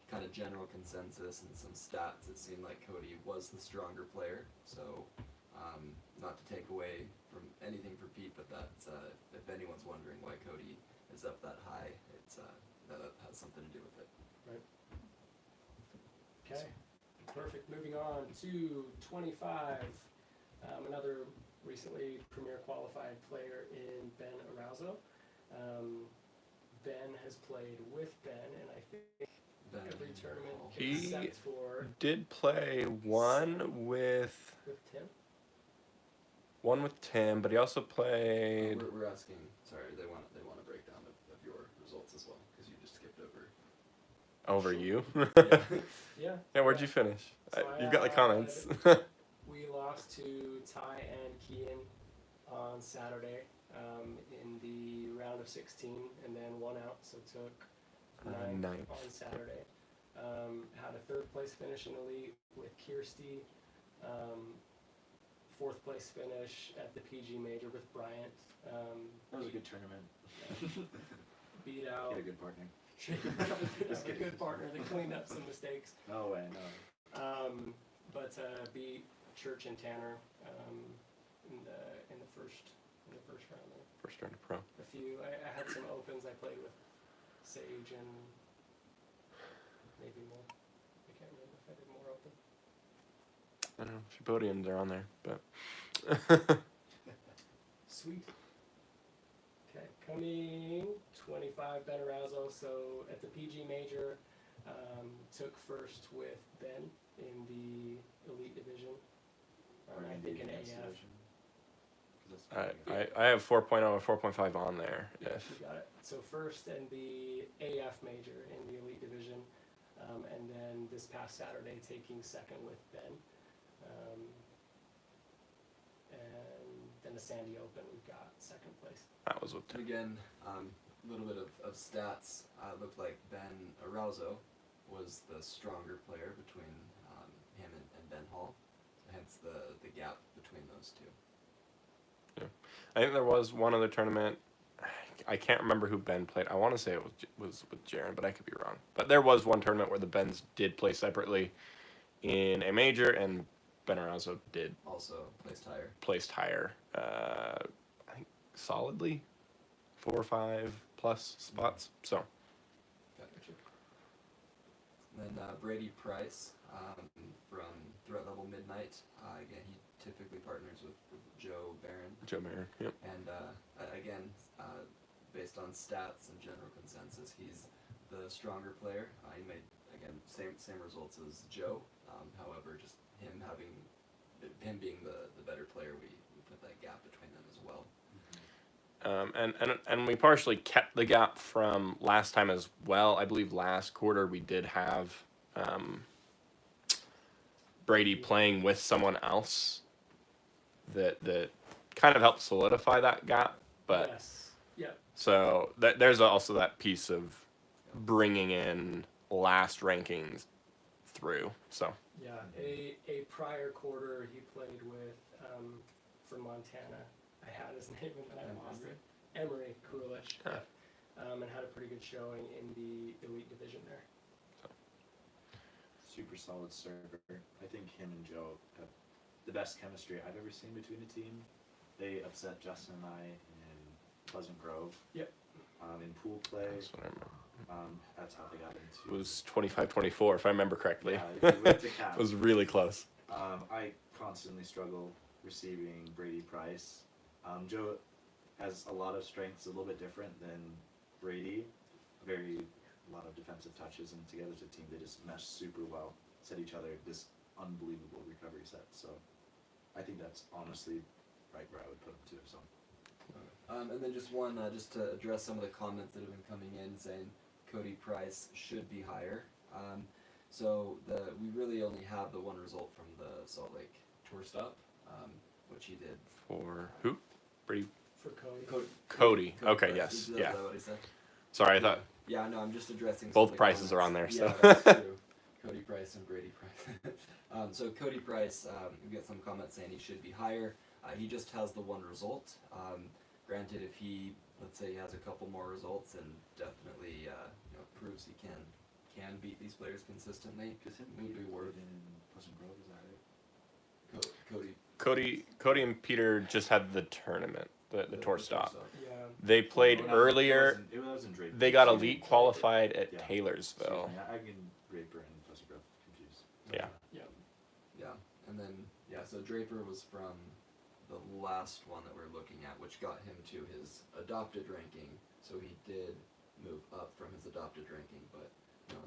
kind of general consensus and some stats, it seemed like Cody was the stronger player. So not to take away from anything for Pete, but that's if anyone's wondering why Cody is up that high, it's that has something to do with it. Okay, perfect. Moving on to 25. Another recently premier qualified player in Ben Arauzo. Ben has played with Ben, and I think Ben every and tournament Paul. except for Did play one with Tim, but he also played We're asking. Sorry, they want a breakdown of your results as well because you just skipped over. over you. Yeah. Yeah, where'd you finish? So You've got the I comments. We lost to Ty and Kian on Saturday in the round of 16, and then 1 out, so took 9 ninth. on Saturday. Had a 3rd place finish in elite with Kirsty. 4th place finish at the PG Major with Bryant. That was a good tournament. Beat out. Get a good partner. Just a good partner that cleaned up some mistakes. No way, no. But beat Church and Tanner in the first round there. First turn to pro. I had some opens. I played with Sage and maybe more. I can't remember if I did more open. I don't know if your podiums are on there, but Sweet. Okay, coming 25 Ben Arazzo. So at the PG Major, took first with Ben in the Elite Division. I think in AF. I have 4.0 or 4.5 on there. Yeah, If you got it. So first in the AF Major in the Elite Division, and then this past Saturday taking second with Ben. And then the Sandy Open, we've got second place. that was with And again, a little bit of stats. It looked like Ben Arouzo was the stronger player between him and Ben Hall. Hence the gap between those two. I think there was one other tournament. I can't remember who Ben played. I want to say it was with Jaron, but I could be wrong. But there was one tournament where the Bens did play separately in a major, and Ben Arouzo did Also placed higher. placed higher. I think solidly 4 or 5 plus spots. So Gotcha. And then Brady Price from Threat Level Midnight. Again, he typically partners with Joe Barron. Joe Mayer, yep. And again, based on stats and general consensus, he's the stronger player. He made, again, same results as Joe. However, just him being the better player, we put that gap between them as well. And we partially kept the gap from last time as well. I believe last quarter we did have Brady playing with someone else that kind of helped solidify that gap. But Yes. Yep. so there's also that piece of bringing in last rankings through. So Yeah. A prior quarter he played with from Montana. I had his name and then I lost it. Emery Kulich. Yeah. And had a pretty good showing in the Elite Division there. Super solid server. I think him and Joe have the best chemistry I've ever seen between a team. They upset Justin and I in Pleasant Grove. Yep. In pool play, that's what I remember. that's how they got into. It was 25-24 if I remember correctly. Yeah, they went to It was really close. I constantly struggle receiving Brady Price. Joe has a lot of strengths, a little bit different than Brady. A lot of defensive touches, and together as a team, they just mesh super well. Set each other this unbelievable recovery set. So I think that's honestly right where I would put them too. So. And then just one, just to address some of the comments that have been coming in saying Cody Price should be higher. So we really only have the one result from the Salt Lake tour stop, which he did. For who? Brady? For Cody. Cody. Okay, Price. yes. Is Yeah. that what he said? Sorry, I thought Yeah, no, I'm just addressing some both of the prices comments. are on there, so. Yeah, that's true. Cody Price and Brady Price. So Cody Price, we get some comments saying he should be higher. He just has the one result. Granted, if he, let's say, he has a couple more results and definitely proves he can beat these players consistently, Because him would be worth. in Pleasant Grove, is that right? Cody and Peter just had the tournament, the tour stop. Yeah. They played Oh, no, earlier. It was in Draper. They got elite qualified at Yeah. Taylorsville. Excuse me, I get Draper and Pleasant Grove confused. Yeah. Yeah, and then so Draper was from the last one that we're looking at, which got him to his adopted ranking. So he did move up from his adopted ranking, but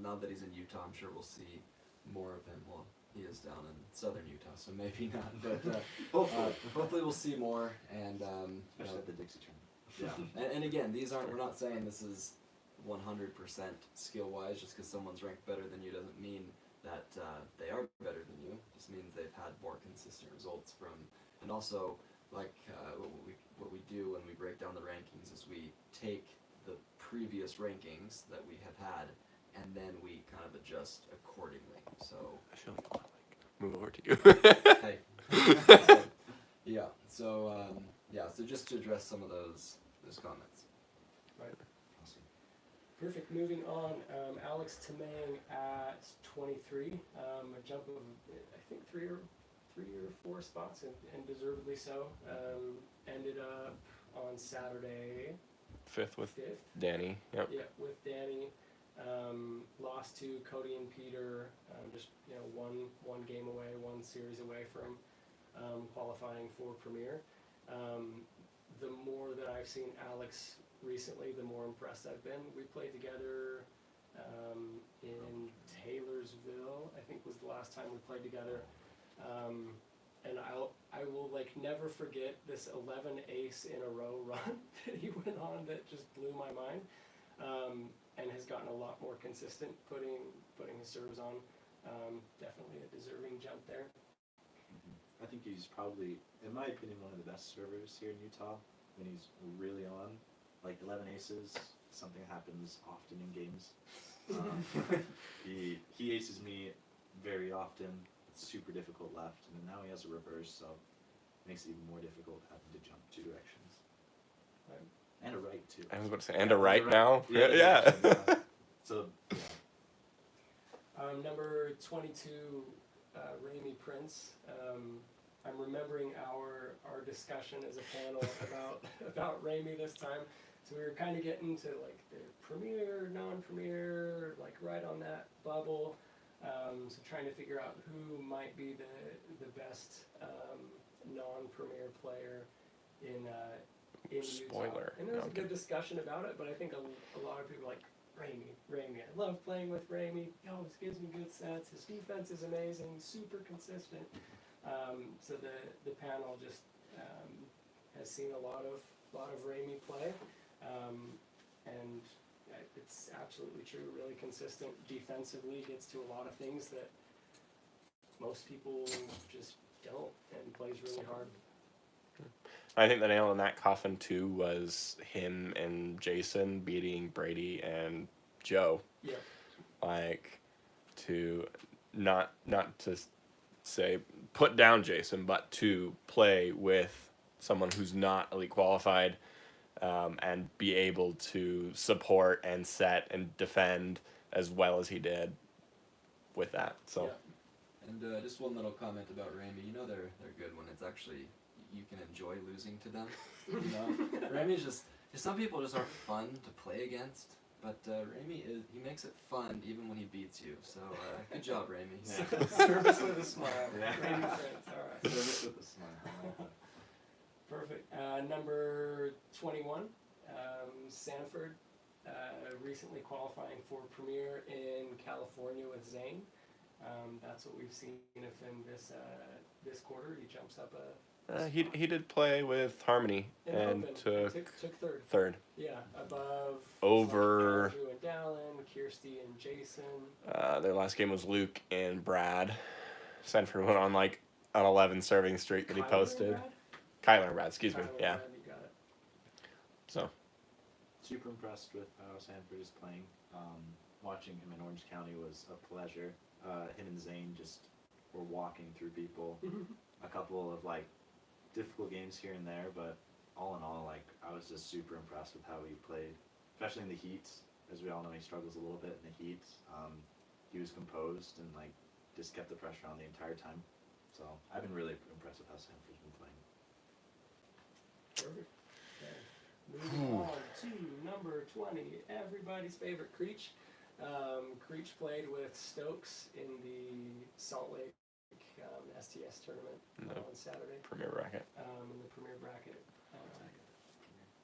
now that he's in Utah, I'm sure we'll see more of him. Well, he is down in southern Utah, so maybe not, but hopefully we'll see more. And Especially at the Dixie tournament. yeah, and again, we're not saying this is 100% skill wise. Just because someone's ranked better than you doesn't mean that they are better than you. It just means they've had more consistent results from. And also, like what we do when we break down the rankings is we take the previous rankings that we have had, and then we kind of adjust accordingly. So I feel like move over to you. hey, yeah. So just to address some of those comments. Right. Awesome. Perfect. Moving on, Alex Tamang at 23, a jump of I think three or 4 spots, and deservedly so. Ended up on Saturday 5th with 5th. Danny. Yep. Yeah, with Danny. Lost to Cody and Peter, just one game away, one series away from qualifying for Premier. The more that I've seen Alex recently, the more impressed I've been. We played together in Taylorsville, I think was the last time we played together. And I will never forget this 11 ace in a row run that he went on that just blew my mind, and has gotten a lot more consistent putting his serves on. Definitely a deserving jump there. I think he's probably, in my opinion, one of the best servers here in Utah when he's really on. Like 11 aces, something happens often in games. He aces me very often. It's super difficult left, and then now he has a reverse, so it makes it even more difficult having to jump 2 directions. Right. And a right too. I was about to say, and a right now? Yeah. Yeah. So, yeah. Number 22, Ramey Prince. I'm remembering our discussion as a panel about Ramey this time. So we were kind of getting to the premier, non-premier, right on that bubble. So trying to figure out who might be the best non-premier player in Utah. Spoiler. And there was a good discussion about it, but I think a lot of people Ramey. I love playing with Ramey. He always gives me good sets. His defense is amazing, super consistent. So the panel just has seen a lot of Ramey play, and it's absolutely true. Really consistent defensively, gets to a lot of things that most people just don't, and plays really hard. I think the nail in that coffin too was him and Jason beating Brady and Joe. Yeah. To not to say put down Jason, but to play with someone who's not elite qualified, and be able to support and set and defend as well as he did with that. So. Yeah. And just one little comment about Ramey. They're good when it's actually you can enjoy losing to them. Ramey's just some people just aren't fun to play against. But Ramey he makes it fun even when he beats you. So good job, Ramey. Yeah. Service with a smile. Yeah. Ramey Prince. All right. Service with a smile. I like that. Perfect. Number 21, Sanford, recently qualifying for Premier in California with Zane. That's what we've seen of him this quarter. He jumps up He did play with Harmony and took third. third. Yeah, above Over Andrew and Dallin, Kirsty and Jason. their last game was Luke and Brad. Sanford went on an 11 serving streak that he Kyler posted. and Brad? Kyler and Brad, excuse me. Kyler Yeah. and Brad, you got it. So. Super impressed with how Sanford is playing. Watching him in Orange County was a pleasure. Him and Zane just were walking through people. A couple of difficult games here and there, but all in all, I was just super impressed with how he played, especially in the heats. As we all know, he struggles a little bit in the heats. He was composed and just kept the pressure on the entire time. So I've been really impressed with how Sanford's been playing. Perfect. Okay. Moving on to number 20, everybody's favorite Creech. Creech played with Stokes in the Salt Lake STS tournament on Saturday. Premier bracket. In the Premier bracket.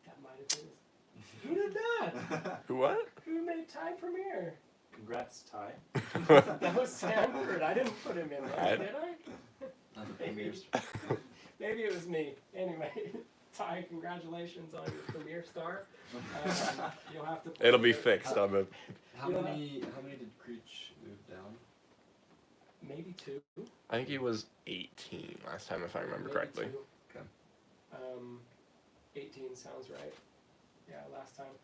That might have been his. Who did that? Who what? Who made Ty Premier? Congrats, Ty. That was Sanford. I didn't put him in there, did I? Not the premiers. Maybe it was me. Anyway, Ty, congratulations on your Premier star. You'll have to. It'll be fixed on the. How many did Creech move down? Maybe 2. I think he was 18 last time, if I remember Maybe correctly. 2. Okay. 18 sounds right. Yeah, last time.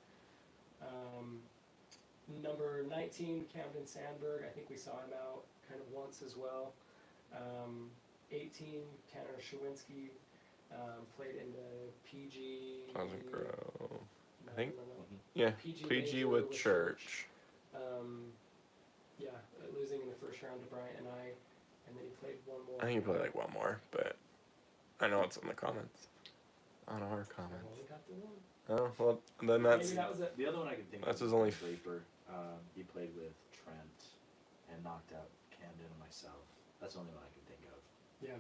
Number 19, Camden Sandberg. I think we saw him out kind of once as well. 18, Tanner Shawinski. Played in the PG. Pleasant Grove. I think. No. Yeah. PG PG major with Church. Yeah, losing in the first round to Bryant and I, and then he played one more. I think he played one more, but I know it's in the comments. On our I comments. only got the one. Oh, well, then Maybe that's. that was it. The other one I can think That's of his is only Draper. he played with Trent and knocked out Camden and myself. That's the only one I can think of. Yeah.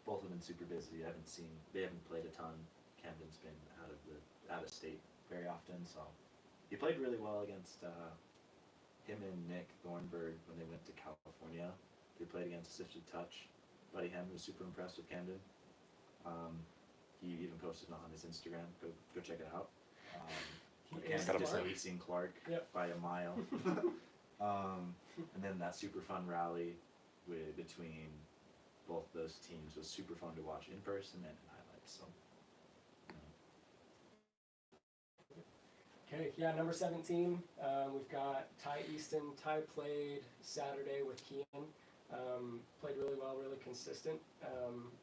Both have been super busy. They haven't played a ton. Camden's been out of state very often, so he played really well against him and Nick Thornburg when they went to California. They played against Sifted Touch. Buddy Hem was super impressed with Camden. He even posted on his Instagram. Go check it out. Camden just acing Clark by a mile. And then that super fun rally between both those teams was super fun to watch in person and in highlights. So. Okay, yeah, number 17, we've got Ty Easton. Ty played Saturday with Kian. Played really well, really consistent.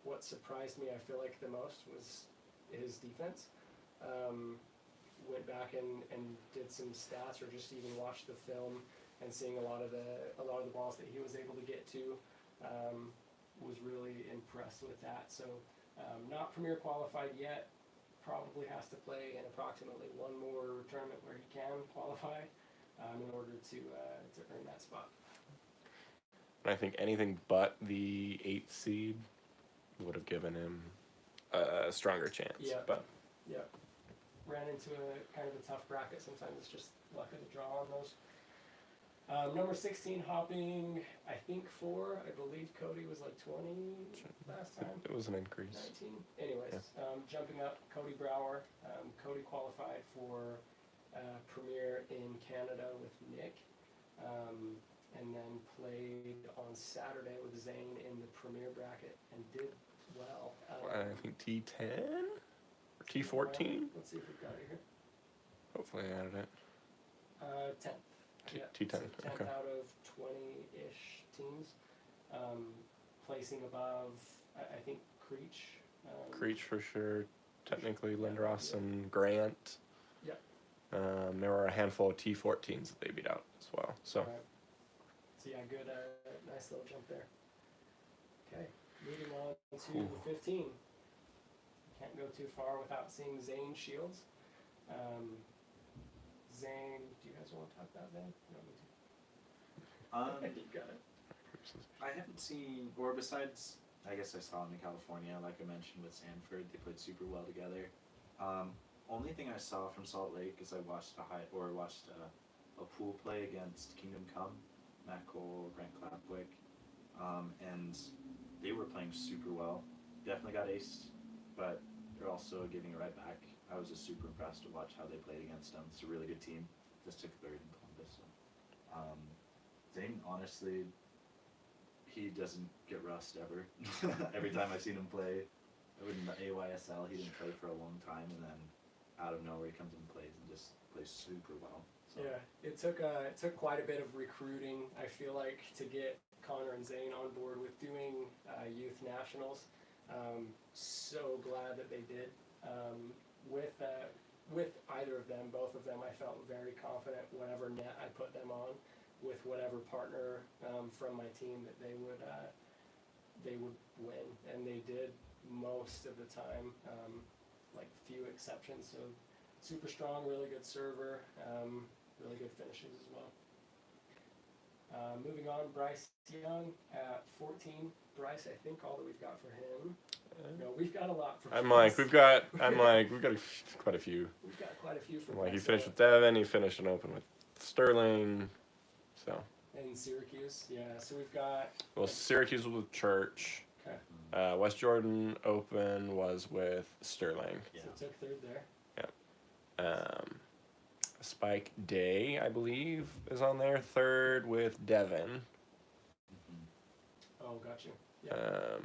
What surprised me, I feel like, the most was his defense. Went back and did some stats, or just even watched the film and seeing a lot of the balls that he was able to get to. Was really impressed with that. So not Premier qualified yet. Probably has to play in approximately one more tournament where he can qualify in order to earn that spot. I think anything but the 8th seed would have given him a stronger chance. Yeah. But Ran into a kind of a tough bracket. Sometimes it's just luck of the draw on those. Number 16 hopping, I think 4. I believe Cody was like 20 last time. it was an increase. 19. Anyways, jumping up, Cody Brower. Cody qualified for Premier in Canada with Nick, and then played on Saturday with Zane in the Premier bracket and did well. I think T10 or T14. Let's see if we've got it here. Hopefully I added it. 10th. Yeah, T10. so 10th Okay. out of 20-ish teams. Placing above, I think, Creech. Creech for sure. Technically, Lindros and Grant. Yep. There were a handful of T14s that they beat out as well. So Alright. So yeah, good, nice little jump there. Okay, moving on to 15. Can't go too far without seeing Zane Shields. Zane, do you guys want to talk about Zane? You don't need to. You got it. I haven't seen, or besides, I guess I saw him in California, like I mentioned with Sanford, they played super well together. Only thing I saw from Salt Lake is I watched a pool play against Kingdom Come, Matt Cole, Grant Clapwick, and they were playing super well. Definitely got aced, but they're also giving it right back. I was just super impressed to watch how they played against them. It's a really good team. Just took third in Columbus. So. Zane, honestly, he doesn't get rust ever. Every time I've seen him play, in the AYSL, he didn't play for a long time, and then out of nowhere he comes and plays super well. So. Yeah, it took quite a bit of recruiting, I feel like, to get Connor and Zane on board with doing youth nationals. So glad that they did. With either of them, both of them, I felt very confident whatever net I put them on, with whatever partner from my team, that they would win, and they did most of the time, like few exceptions. So super strong, really good server, really good finishes as well. Moving on, Bryce Young at 14. Bryce, I think all that we've got for him. No, we've got a lot for Bryce. We've got quite a few. We've got quite a few for He Bryce. finished with Devin. He finished an open with Sterling. So. In Syracuse, yeah. So we've got. Well, Syracuse was with Church. Okay. West Jordan Open was with Sterling. Yeah. So took third there. Spike Day, I believe, is on there. Third with Devin. Oh, got you. Yeah.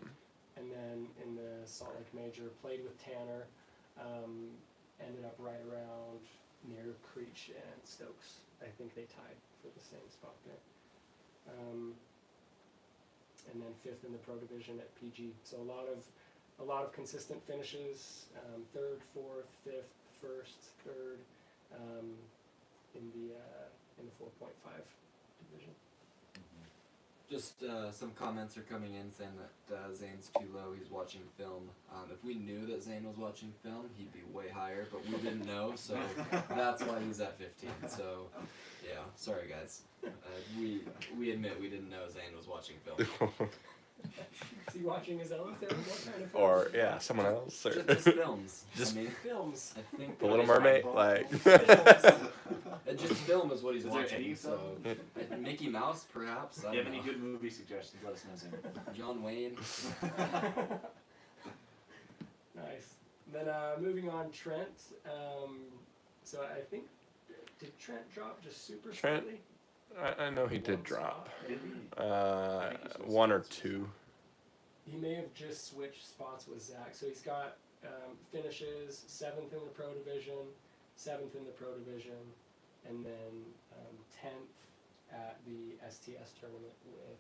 And then in the Salt Lake Major, played with Tanner. Ended up right around near Creech and Stokes. I think they tied for the same spot there. And then 5th in the Pro Division at PG. So a lot of consistent finishes. 3rd, 4th, 5th, 1st, 3rd in the 4.5 division. Just some comments are coming in saying that Zane's too low. He's watching film. If we knew that Zane was watching film, he'd be way higher, but we didn't know, so that's why he's at 15. So, yeah, sorry guys. We admit we didn't know Zane was watching film. Is he watching his own film? What kind of film? Or yeah, someone else. Or Just films. Just I mean, Films. I think The Little Mermaid, like. just film is what he's Is there watching. any So Mickey Mouse, perhaps. I If you have don't any know. good movie suggestions, let us know, Zane. John Wayne. Nice. Then moving on, Trent. So I think, did Trent drop just super Trent? slightly? I know he did One drop. spot, maybe? One or two. He may have just switched spots with Zach. So he's got finishes 7th in the Pro Division, 7th in the Pro Division, and then 10th at the STS tournament with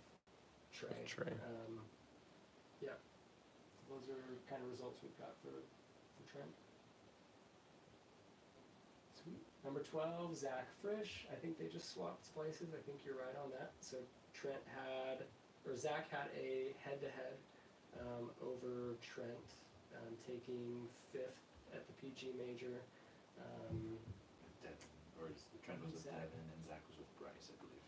Trey. Trey. Yeah. Those are kind of results we've got for Trent. Sweet. Number 12, Zach Frisch. I think they just swapped places. I think you're right on that. So Zach had a head-to-head over Trent, taking 5th at the PG major. Trent was with Zach. Devin and Zach was with Bryce, I believe.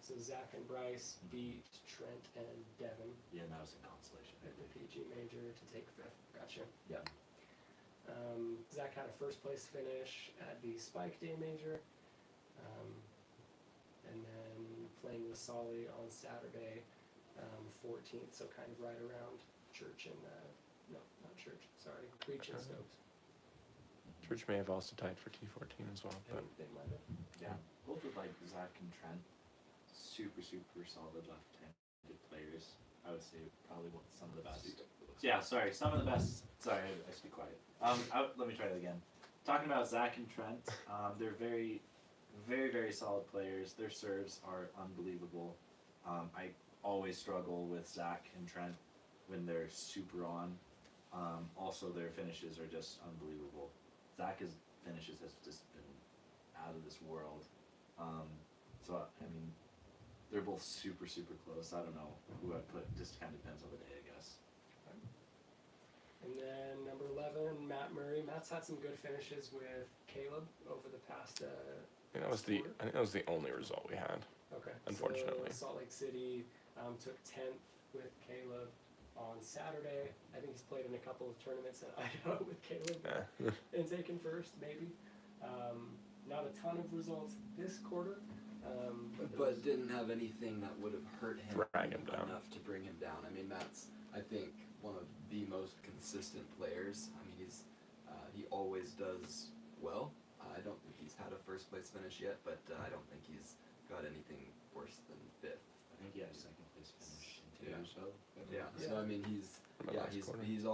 So Zach and Bryce beat Trent and Devin Yeah, and that was in consolation. at the PG major to take 5th. Gotcha. Yep. Zach had a first place finish at the Spike Day major. And then playing with Solly on Saturday, 14th, so kind of right around Church and, no, not Church, sorry, Creech and Stokes. Church may have also tied for T14 as well, but They might have. Yeah, both with like Zach and Trent, super solid left-handed players. I would say probably some of the best. Yeah, sorry, some of the best. Sorry, I speak quiet. Let me try that again. Talking about Zach and Trent, they're very solid players. Their serves are unbelievable. I always struggle with Zach and Trent when they're super on. Also, their finishes are just unbelievable. Zach's finishes has just been out of this world. So I mean, they're both super close. I don't know who I'd put. Just kind of depends on the day, I guess. And then number 11, Matt Murray. Matt's had some good finishes with Caleb over the past. I think that was the only result we had. Okay. Unfortunately. So Salt Lake City took 10th with Caleb on Saturday. I think he's played in a couple of tournaments at Idaho with Caleb and taken first, maybe. Not a ton of results this quarter. But didn't have anything that would have hurt him Drag him down. enough to bring him down. I mean, Matt's, I think, one of the most consistent players. I mean, he always does well. I don't think he's had a first place finish yet, but I don't think he's got anything worse than 5th. I think he had a second place finish in 2 Yeah. or so. Yeah. So I mean, he's And- he's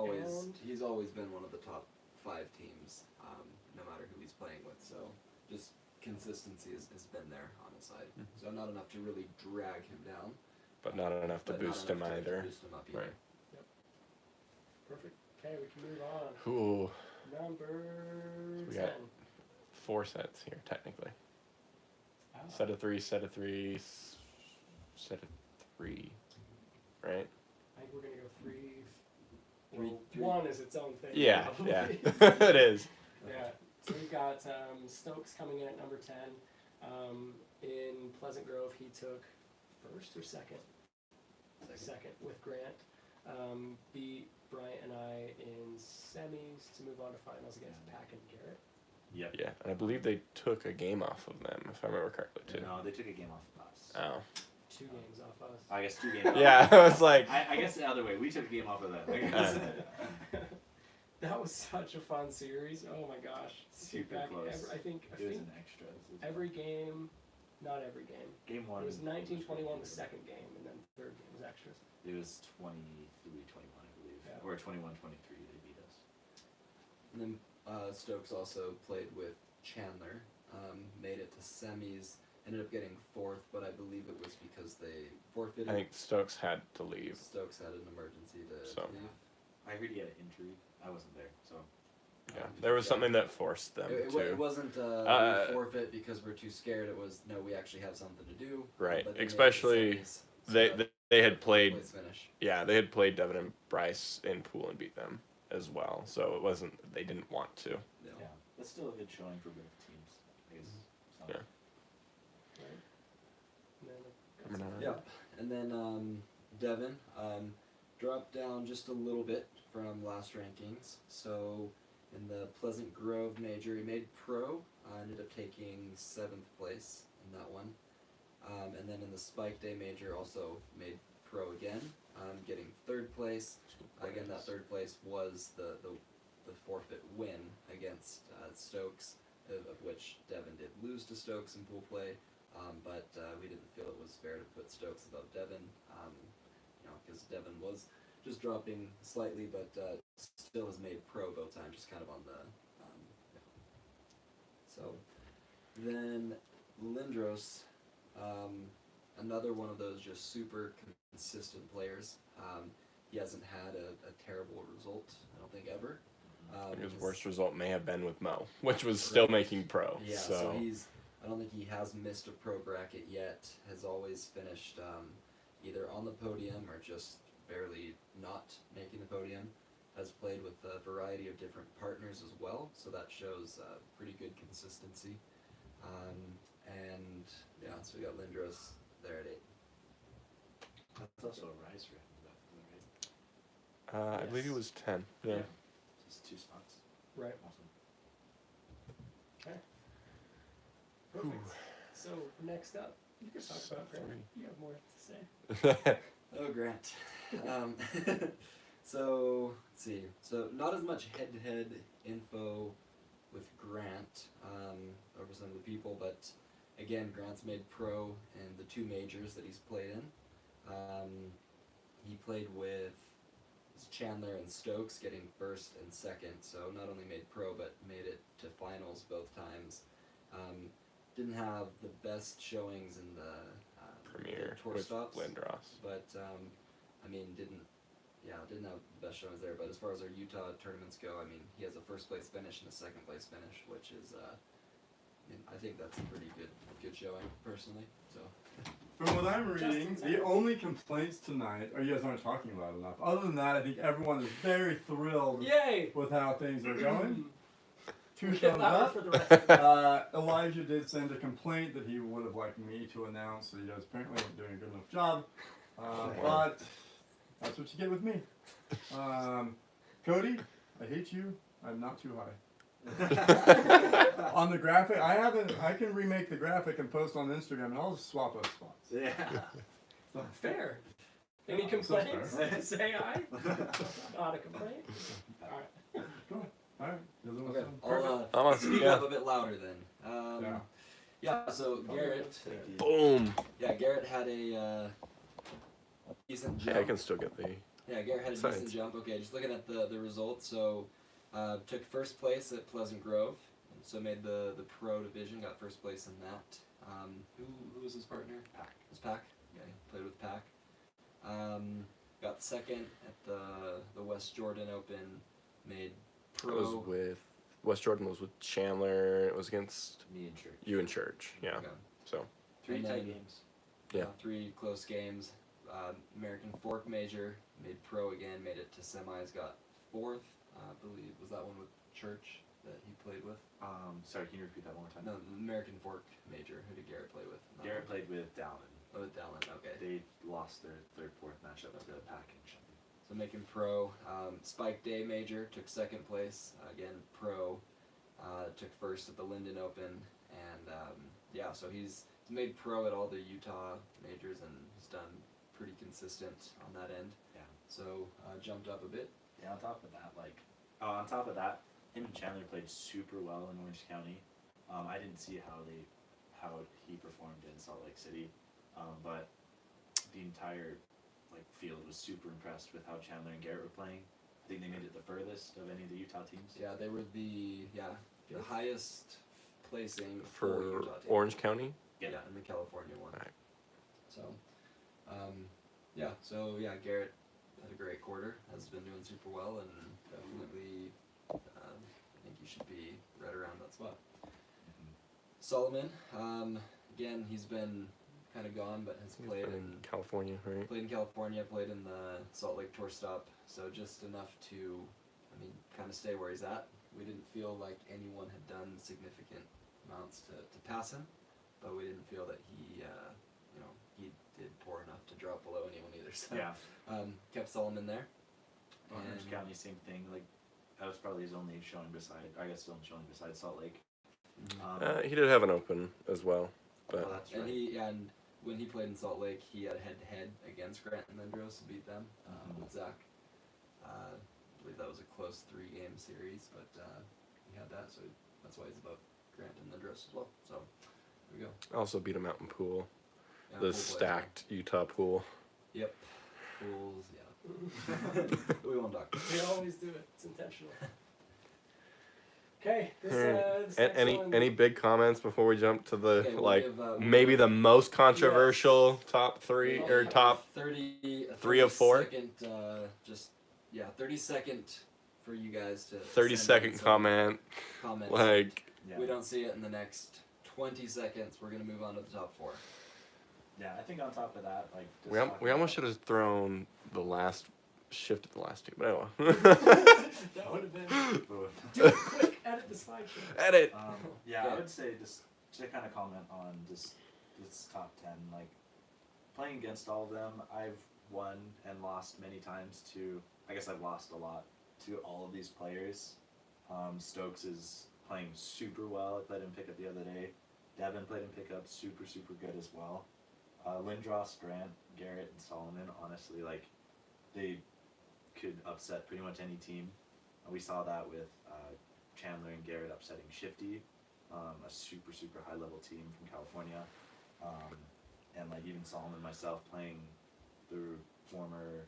always been one of the top 5 teams, no matter who he's playing with. So just consistency has been there on his side. So not enough to really drag him down, but not enough to but boost not him enough to either. boost him up either. Right. Perfect. Okay, we can move on. Ooh, Number We 10. got 4 sets here technically. Ah, Set of 3, set of 3, set of 3, right? I think we're gonna go 3. Three- Well, three. 1 is its own thing. Yeah, probably. yeah, it is. Yeah. So we've got Stokes coming in at number 10. In Pleasant Grove, he took first or second? Second with Grant. Beat Bryant and I in semis to move on to finals against Pack and Garrett. Yep. Yeah, and I believe they took a game off of them, if I remember correctly, too. No, they took a game off of us. Oh. 2 games off us. I guess 2 games. Yeah, I was like, I guess the other way. We took a game off of them. I guess. That was such a fun series. Oh my gosh. Super close. I think It was an extra. every game, not every game. Game 1. It was 19-21 the second game, and then third game was extras. It was 23-21, I believe. Yeah. Or 21-23, they beat us. And then Stokes also played with Chandler, made it to semis, ended up getting 4th, but I believe it was because they forfeited. I think Stokes had to leave. Stokes had an emergency to So. leave. I heard he had an injury. I wasn't there, so. Yeah, there was something that forced them It to. wasn't we forfeit because we're too scared. It was, no, we actually have something to do. Right, But they made it to especially- semis. So they had played. place finish. Yeah, they had played Devin and Bryce in pool and beat them as well. So it wasn't they didn't want to. Yeah. Yeah, that's still a good showing for both teams. I guess. So. Yeah. Right. And then Number 9. Yeah, and then Devin dropped down just a little bit from last rankings. So in the Pleasant Grove major, he made pro. Ended up taking 7th place in that one. And then in the Spike Day major, also made pro again, getting 3rd place. Again, that 3rd place was the forfeit win against Stokes, of which Devin did lose to Stokes in pool play. But we didn't feel it was fair to put Stokes above Devin, because Devin was just dropping slightly, but still has made pro both times, just kind of on the. So then Lindros, another one of those just super consistent players. He hasn't had a terrible result, I don't think, ever. His worst result may have been with Mo, which was still making pro. Yeah, so I don't think he has missed a pro bracket yet. Has always finished either on the podium or just barely not making the podium. Has played with a variety of different partners as well, so that shows pretty good consistency. And yeah, so we got Lindros there at 8. That's also a rise for him, right? I believe he was 10. Yeah. Just 2 spots. Right. Awesome. Okay. Perfect. So next up, you can talk about Grant. You have more to say. Oh, Grant. So let's see. So not as much head-to-head info with Grant over some of the people, but again, Grant's made pro in the 2 majors that he's played in. He played with Chandler and Stokes, getting 1st and 2nd. So not only made pro, but made it to finals both times. Didn't have the best showings in the Premier tour with stops, Lindros. but I mean, didn't have the best showings there. But as far as our Utah tournaments go, I mean, he has a 1st place finish and a 2nd place finish, which is, I think that's a pretty good showing personally. So. From what I'm reading, the only complaints tonight are you guys aren't talking loud enough. Other than that, I think everyone is very thrilled Yay! with how things are going. 2 Get thumbs louder up. for the rest of the Elijah did send a complaint that he would have liked me to announce, so he does apparently isn't doing a good enough job. But that's what you get with me. Cody, I hate you. I'm not too high. On the graphic, I can remake the graphic and post on Instagram, and I'll just swap those spots. Yeah. Fair. Any complaints? Say aye. Not a complaint. All right. All right. Okay, I'm I'll on- speak yeah. up a bit louder then. Yeah, so Garrett. Boom. Yeah, Garrett had a decent jump. Yeah, I can still get the. Yeah, Garrett had a Sides. decent jump. Okay, just looking at the results. So, took 1st place at Pleasant Grove. So made the pro division. Got 1st place in that. Who was his partner? Pack. It was Pack. Yeah, he played with Pack. Got 2nd at the West Jordan Open. Made It was pro. with West Jordan was with Chandler. It was against Me and Church. you and Church. Yeah. Okay. So 3 And tight then- games. Yeah. 3 close games. American Fork Major, made pro again, made it to semis, got 4th. I believe, was that one with Church that he played with? Sorry, can you repeat that one more time? No, the American Fork Major. Who did Garrett play with? Not Garrett one. played with Dallin. Oh, with Dallin, okay. They lost their 3rd, 4th matchup to Pack and Shelby. So making pro. Spike Day Major, took 2nd place. Again, pro. Took 1st at the Linden Open. And yeah, so he's made pro at all the Utah majors and he's done pretty consistent on that end. Yeah. So jumped up a bit. Yeah, on top of that, him and Chandler played super well in Orange County. I didn't see how he performed in Salt Lake City, but the entire field was super impressed with how Chandler and Garrett were playing. I think they made it the furthest of any of the Utah teams. Yeah, they were the highest placing for Utah team. Orange County. Yeah, in the California one. Right. So, Garrett had a great quarter. Has been doing super well, and definitely, I think he should be right around that spot. Solomon, again, he's been kind of gone, but has He's played been in in California, right? played in California, played in the Salt Lake Tour stop. So just enough to, I mean, kind of stay where he's at. We didn't feel like anyone had done significant amounts to pass him, but we didn't feel that he, you know, he did poor enough to drop below anyone either. So Yeah. Kept Solomon there. Orange And- County, same thing. Like that was probably his only showing beside. I guess still showing beside Salt Lake. He did have an open as well, but well, that's And right. and when he played in Salt Lake, he had head-to-head against Grant and Lindros to beat them with Zach. I believe that was a close 3-game series, but he had that, so that's why he's above Grant and Lindros as well. So there we go. also beat him out in pool. Yeah, The pool play. stacked Utah pool. Yep. Pools, yeah. We won't talk. We always do it. It's intentional. Okay, this A- next any one. any big comments before we jump to the Okay, we'll like give, we'll maybe give- the most controversial top three Well, or top 30, a 3 of 4? 30-second, just 30-second for you guys to 30-second send in some comment comments. like Yeah. We don't see it in the next 20 seconds. We're gonna move on to the top 4. Yeah, I think on top of that, like just we talking almost about- should have thrown the last shifted the last two, but anyway. That would have been. Do it quick. Edit the slideshow. Edit. Yeah, I Okay. would say just to kind of comment on just this top 10, like playing against all of them, I've won and lost many times to, I guess I've lost a lot to all of these players. Stokes is playing super well. I played him pickup the other day. Devin played him pickup super good as well. Lindros, Grant, Garrett, and Solomon, honestly, like they could upset pretty much any team. We saw that with Chandler and Garrett upsetting Shifty, a super high level team from California, and like even Solomon, myself, playing the former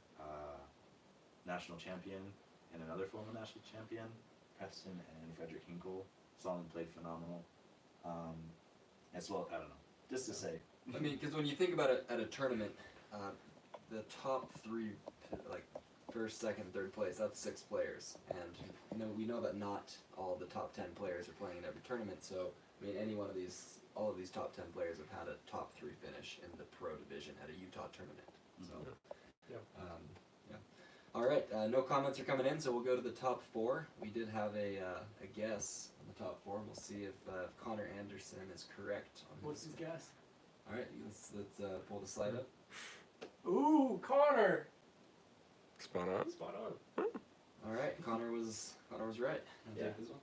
national champion and another former national champion, Preston and Frederick Hinkle. Solomon played phenomenal. As well, I don't know, just to say. I mean, because when you think about it at a tournament, the top 3, like first, second, third place, that's 6 players, and we know that not all the top 10 players are playing in every tournament. So I mean, all of these top 10 players have had a top 3 finish in the pro division at a Utah tournament. So, Yep. yeah. All right, no comments are coming in, so we'll go to the top 4. We did have a guess on the top 4. We'll see if Connor Anderson is correct. On What's his guess? All right, let's pull the slide up. Ooh, Connor. Spot on. Spot on. All right, Connor was right. Yeah. Take this one.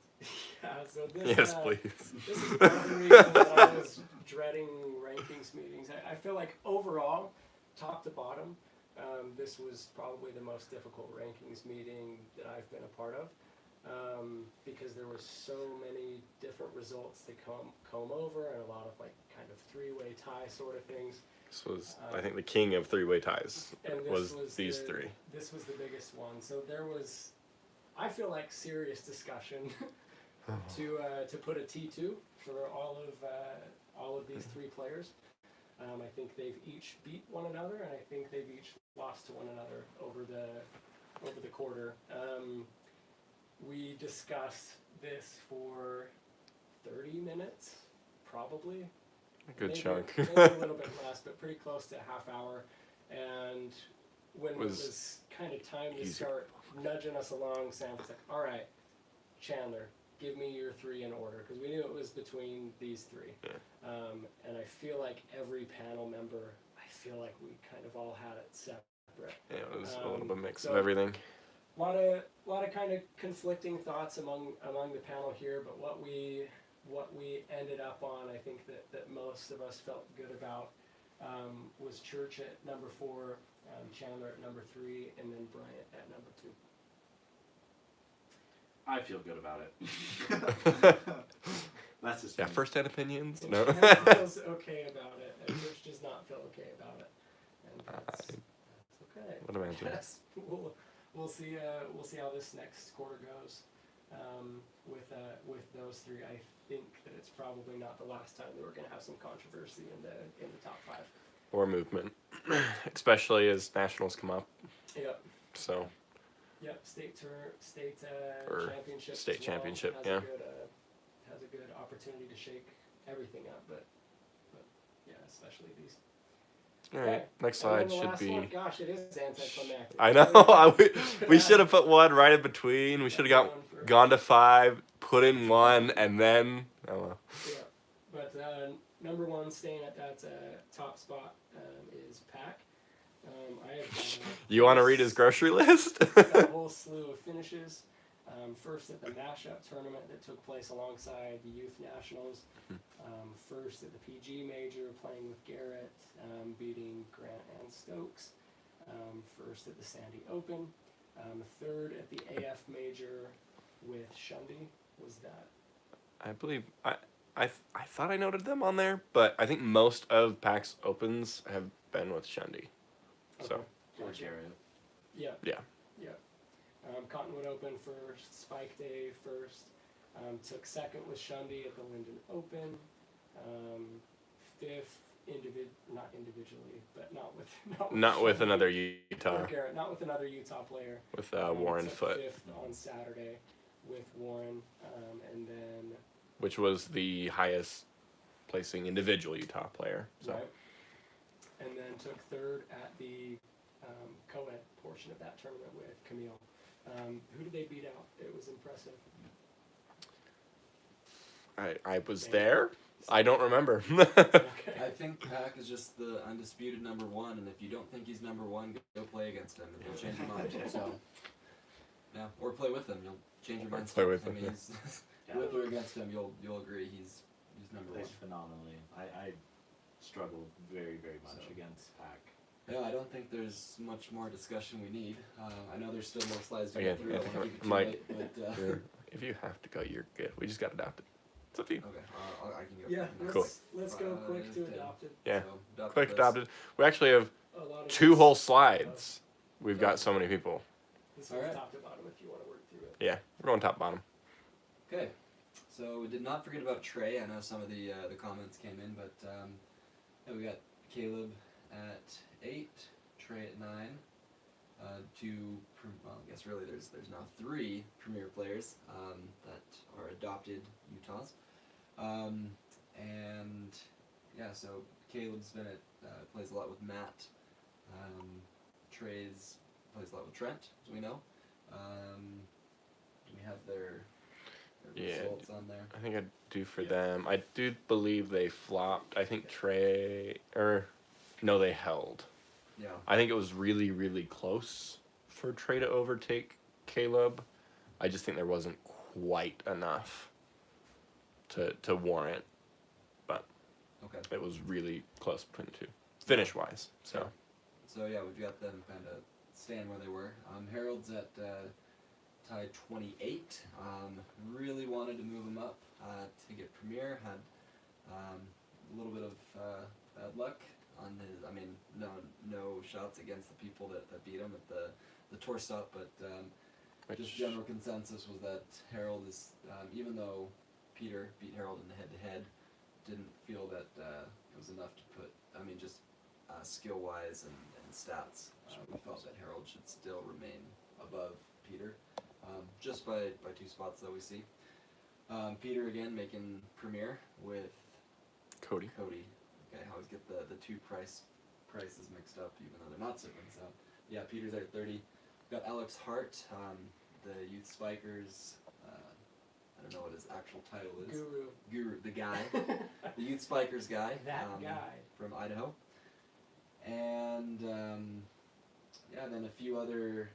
Yeah. So this. Yes, please. This is part of the reason that I was dreading rankings meetings. I feel like overall, top to bottom, this was probably the most difficult rankings meeting that I've been a part of, because there were so many different results to comb over and a lot of like kind of 3-way tie sort of things. This was, I think, the king of 3-way ties And this was these the, 3. This was the biggest one. So there was, I feel like, serious discussion to put a T2 for all of these 3 players. I think they've each beat one another, and I think they've each lost to one another over the quarter. We discussed this for 30 minutes, probably. A good Maybe- chunk. maybe a little bit less, but pretty close to a half hour. And when it was kind of time to easier. start nudging us along, Sam was like, all right, Chandler, give me your 3 in order, because we knew it was between these 3. Yeah. And I feel like every panel member, I feel like we kind of all had it separate. Yeah, it was a little bit mix so- of everything. A lot of kind of conflicting thoughts among the panel here, but what we ended up on, I think that most of us felt good about, was Church at number 4, Chandler at number 3, and then Bryant at number 2. I feel good about it. That's just Yeah, me. first-hand opinions? And No. Chandler feels okay about it, and Church does not feel okay about it, and that's okay. What imagine? Yes, we'll see how this next quarter goes, with those 3. I think that it's probably not the last time that we're going to have some controversy in the top 5. Or movement, especially as nationals come up. Yep. So, Yep. State Or championship. state as well championship, has yeah. Has a good opportunity to shake everything up, but yeah, especially All right, Okay. next And then slide the should last be. one, gosh, it is anticlimactic. I know. We should have put one right in between. We should have gone to 5, put in 1, and then. Oh well. Yeah, but number one staying at that top spot is Pack. I have You want to read his grocery list? got a whole slew of finishes. First at the mashup tournament that took place alongside the Youth Nationals. First at the PG Major playing with Garrett, beating Grant and Stokes. First at the Sandy Open. Third at the AF Major with Shundy. Was that? I believe I thought I noted them on there, but I think most of PAX Opens have been with Shundy. So. Okay. Or Gotcha. Garrett. Yeah. Yeah. Yeah. Cottonwood Open first, Spike Day first. Took second with Shundy at the Linden Open. Fifth, not individually, but Not with Shundy another or Utah. Garrett, not with another Utah player. With Warren Took Foote, fifth on Saturday with Warren, and then which was the highest placing individual Utah player. So. right, and then took third at the co-ed portion of that tournament with Camille. Who did they beat out? It was impressive. I was there. I don't remember. Okay. I think Pack is just the undisputed number 1, and if you don't think he's number 1, go play against him, and he'll change your mind. So, yeah, or play with him. You'll change your mind. Play with I him, mean, Yeah. with or against him, you'll agree he's number 1. Plays phenomenally. I struggle very, very much So. against Pack. Yeah, I don't think there's much more discussion we need. I know there's still more slides to Okay, get through. I don't want to keep it too Mike. late, but If you have to go, you're good. We just got adopted. It's up to you. okay, I can go. Yeah, from Cool. let's go quick to 5, 10. adopted. Yeah. So, adopted Quick list. adopted. We actually have A lot of 2 this- whole slides. We've got so many people. This All one's right. top to bottom if you want to work through it. Yeah, we're going top bottom. Okay, so we did not forget about Trey. I know some of the comments came in, but yeah, we got Caleb at 8, Trey at 9. Well, I guess really there's now 3 premier players that are adopted Utahs, and yeah, so Caleb's been at plays a lot with Matt. Trey's plays a lot with Trent, as we know. We have their Yeah, results on there. I think I do for Yeah. them. I do believe they flopped. I think Trey, no, they held. Yeah. I think it was really, really close for Trey to overtake Caleb. I just think there wasn't quite enough to warrant, but Okay. it was really close between the two, finish wise. So So yeah, we've got them kind of staying where they were. Harold's at tied 28. Really wanted to move him up to get premier. Had a little bit of bad luck on his. I mean, no shots against the people that beat him at the tour stop, but just general consensus was that Harold is, even though Peter beat Harold in the head-to-head, didn't feel that it was enough to put. I mean, just skill-wise and stats, we felt that Harold should still remain above Peter, just by 2 spots that we see. Peter again making premier with Cody. Cody. Okay, I always get the 2 prices mixed up, even though they're not siblings. So yeah, Peter's there at 30. We've got Alex Hart, the Youth Spikers. I don't know what his actual title is. Guru, the guy, the Youth Spikers guy. That guy. From Idaho. And yeah, then a few other.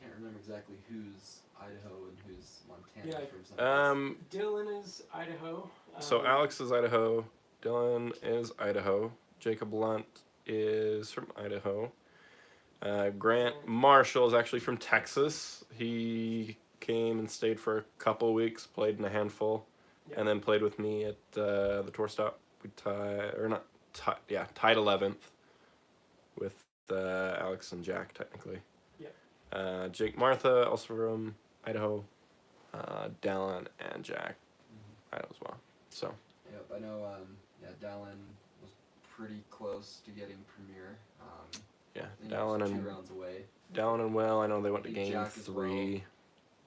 Can't remember exactly who's Idaho and who's Montana Yeah. from some. Dylan is Idaho. So Alex is Idaho, Dylan is Idaho, Jacob Lunt is from Idaho. Grant Marshall is actually from Texas. He came and stayed for a couple of weeks, played in a handful, and then played with me at the tour stop. We tied 11th with Alex and Jack technically. Yep. Jake Martha, also from Idaho. Dallin and Jack, Idaho as well. So. Yep, I know. Dallin was pretty close to getting premier. Yeah, I think he was Dallin 2 and rounds away. Will, I know they went to Beat game Jack as 3.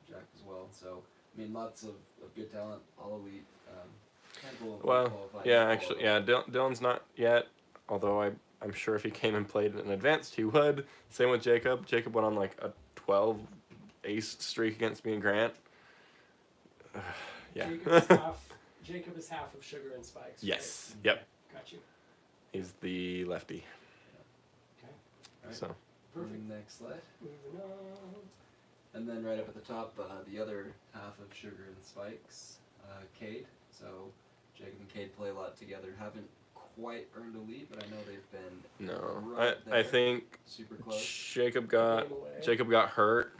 Jack as well. So I mean, lots of good talent, all elite. Handful of Well, qualified yeah, people. actually, yeah, Dylan's not yet. Although I'm sure if he came and played in advanced, he would. Same with Jacob. Jacob went on like a 12 ace streak against me and Grant. Yeah. Jacob is half of Sugar and Spikes. Yes. Right? Yep. Got you. He's the lefty. Okay. Alright. So. Perfect. Next slide. Moving on. And then right up at the top, the other half of Sugar and Spikes, Cade. So Jacob and Cade play a lot together. Haven't quite earned a lead, but I know they've been No. right I there. think Super close. Jacob Game got away. hurt.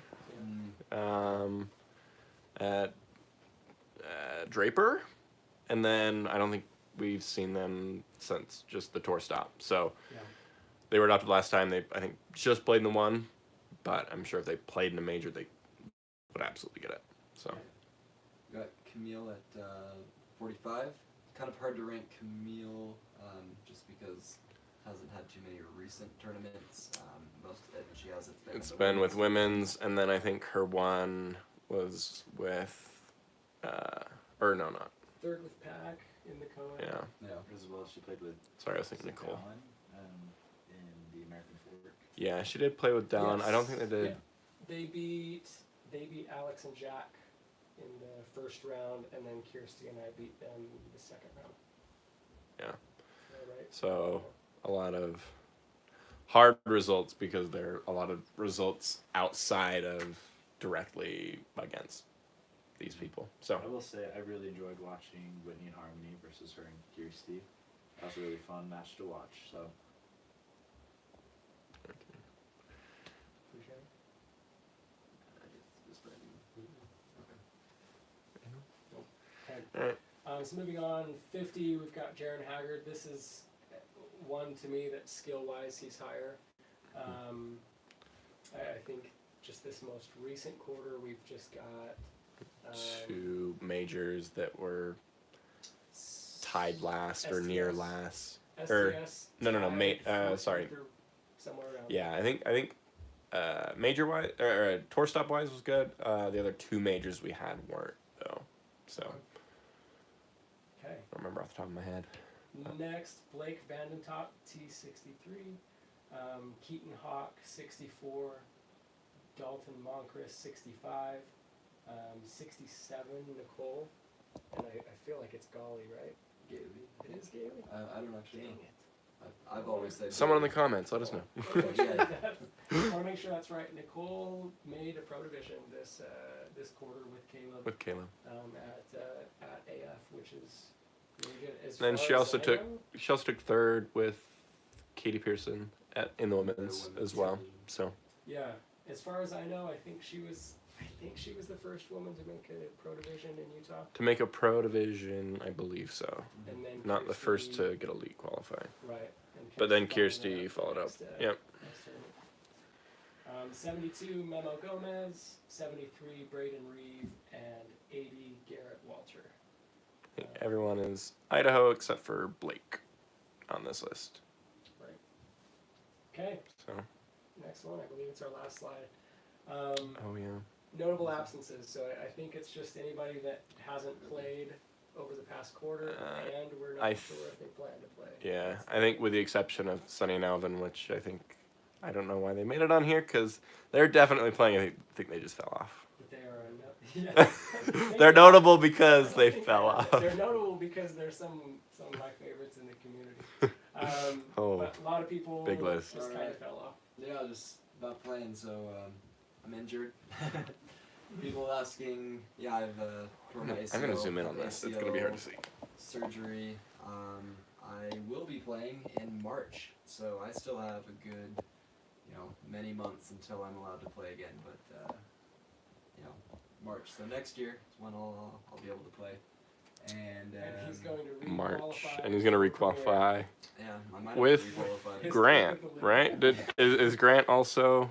Mm, At Draper, and then I don't think we've seen them since just the tour stop. So Yeah. they were adopted last time. They I think just played in the one, but I'm sure if they played in a major, they would absolutely get it. So got Camille at 45. Kind of hard to rank Camille just because hasn't had too many recent tournaments. Most of it she has it's the been with women's. women's, and then I think her one was with, or no, not. Third with Pack in the cone. Yeah. Yeah. As well, she played with Sorry, I was thinking Nicole. Allen, in the American Fork. Yeah, she did play with Dallin. I don't think they did. Yeah. They beat Alex and Jack in the first round, and then Kirsty and I beat them the second round. Yeah. Right. So a lot of hard results because there are a lot of results outside of directly against these people. So I will say I really enjoyed watching Whitney and Harmony versus her and Kirsty. That was a really fun match to watch. So Appreciate it. Just writing. Okay. Alright. So moving on, 50, we've got Jaron Haggard. This is one to me that skill-wise he's higher. I think just this most recent quarter we've just got 2 majors that were tied last or near STS. last. STS. no, tied fourth sorry. or somewhere around. Yeah, I think major wise or tour stop wise was good. The other 2 majors we had weren't though. So Okay. I don't remember off the top of my head. Next, Blake Vandentop, T63. Keaton Hawk, 64. Dalton Moncriss, 65. 67, Nicole. And I feel like it's Golly, right? Gailey. It is Gailey? I don't actually Dang know. it. I've always said Someone in the Gailey. comments, let us know. Yeah. I want to make sure that's right. Nicole made a pro division this quarter with Caleb With Caleb. at AF, which is really good. As Then far she as also I took know, she also took 3rd with Katie Pearson in the women's as well. So yeah. As far as I know, I think she was the first woman to make a pro division in Utah. to make a pro division, I believe so. And then Not the first Kirsty- to get a league qualify. Right. And But then Kirsty Kirsty followed up. next, Yep. next tournament. 72 Memo Gomez, 73 Braden Reeve, and 80 Garrett Walter. I think everyone is Idaho except for Blake on this list. Right. Okay. So Next one. I believe it's our last slide. oh yeah. Notable absences. So I think it's just anybody that hasn't played over the past quarter, and we're not sure if they plan to play. Yeah, That's I think with the exception of Sunny and Alvin, which I don't know why they made it on here because they're definitely playing. I think they just fell off. But they are. Yeah. They're notable because they fell off. They're notable because they're some of my favorites in the community. Oh, But a lot of people big list. just kind of fell off. Yeah, just not playing, so I'm injured. People asking, yeah, I've torn my ACL. I'm gonna zoom in on this. It's gonna be hard to see. Surgery. I will be playing in March, so I still have a good, many months until I'm allowed to play again. But March. So next year is when I'll be able to play. And he's going to March, re-qualify and he's gonna for requalify yeah, I might with have to re-qualify. His- Grant, right? Is Grant also?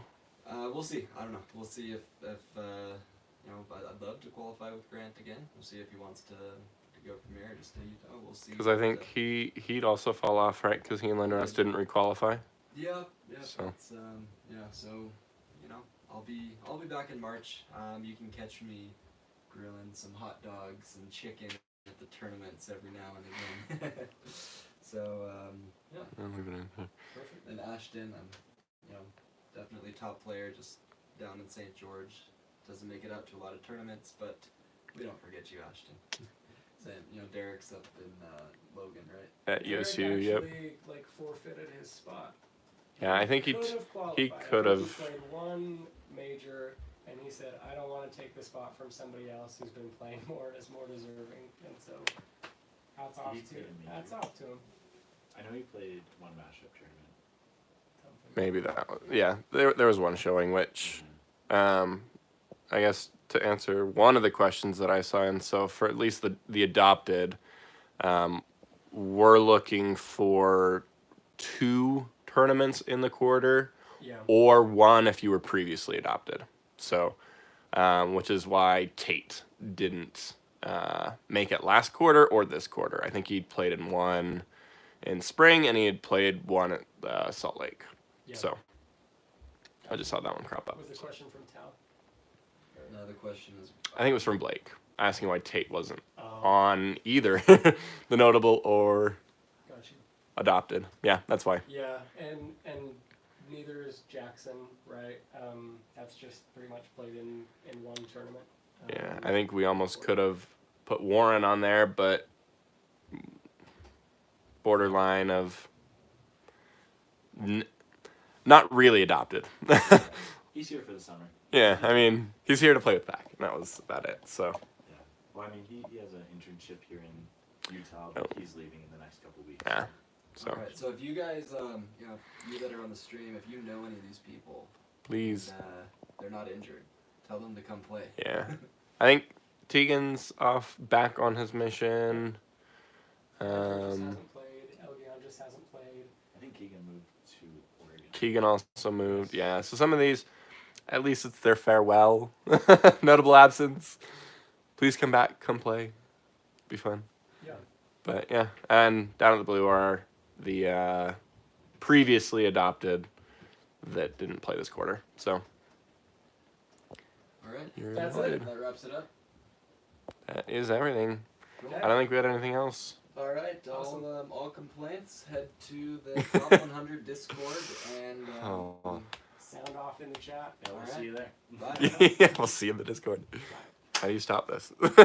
We'll see. I don't know. We'll see if I'd love to qualify with Grant again. We'll see if he wants to go Premier or just to Utah. We'll see. Because I think he'd also fall off, right? Because he and Linderos didn't requalify. Yeah. So. That's, So I'll be back in March. You can catch me grilling some hot dogs and chicken at the tournaments every now and again. So yeah, I'll leave it in here. perfect. And Ashton, definitely top player, just down in St. George. Doesn't make it out to a lot of tournaments, but we don't forget you, Ashton. Same, Derek's up in Logan, right? At Derek USU, yep. actually, like, forfeited his spot. Yeah, I think he could have. He played one major, and he said, "I don't want to take the spot from somebody else who's been playing more and is more deserving." And so, hats off He to played a major. hats off to him. I know he played one mashup tournament. Maybe that was, yeah, there was one showing, which, I guess to answer one of the questions that I saw, and so for at least the adopted, we're looking for 2 tournaments in the quarter, Yeah. or 1 if you were previously adopted. So, which is why Tate didn't make it last quarter or this quarter. I think he played in 1 in spring, and he had played 1 at Salt Lake. Yeah. So I just saw that one crop up. Was the question from Tal? Another question is, I think it was from Blake asking why Tate wasn't Oh, on either the notable or got you. adopted. Yeah, that's why. Yeah, and neither is Jackson, right? That's just pretty much played in 1 tournament. Yeah, I think we almost could have put Warren on there, but borderline of not really adopted. He's here for the summer. Yeah, I mean, he's here to play with Pac, and that was about it. So Yeah. Well, I mean, he has an internship here in Utah, but he's leaving in the next couple weeks. yeah, so alright, so if you guys, you that are on the stream, if you know any of these people, please, and, they're not injured, tell them to come play. yeah. I think Tegan's back on his mission. Just hasn't played. Elgion just hasn't played. I think Keegan moved to Oregon. Keegan also moved. Yeah, so some of these, at least it's their farewell. Notable absence. Please come back, come play. Be fun. Yeah. But yeah, and down at the blue are the previously adopted that didn't play this quarter. So Alright, you're That's invited. it. that wraps it up. That is everything. Cool. I don't think we had anything else. Alright, Awesome. all complaints, head to the Top 100 Discord and Oh. Sound off in the chat. Yeah, we'll Alright. see you there. bye. Yeah, we'll see you in the Discord. How do you stop this? You have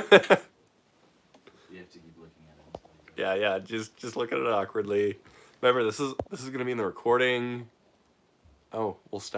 to keep looking at it. Yeah, just look at it awkwardly. Remember, this is gonna be in the recording. Oh, we'll stop.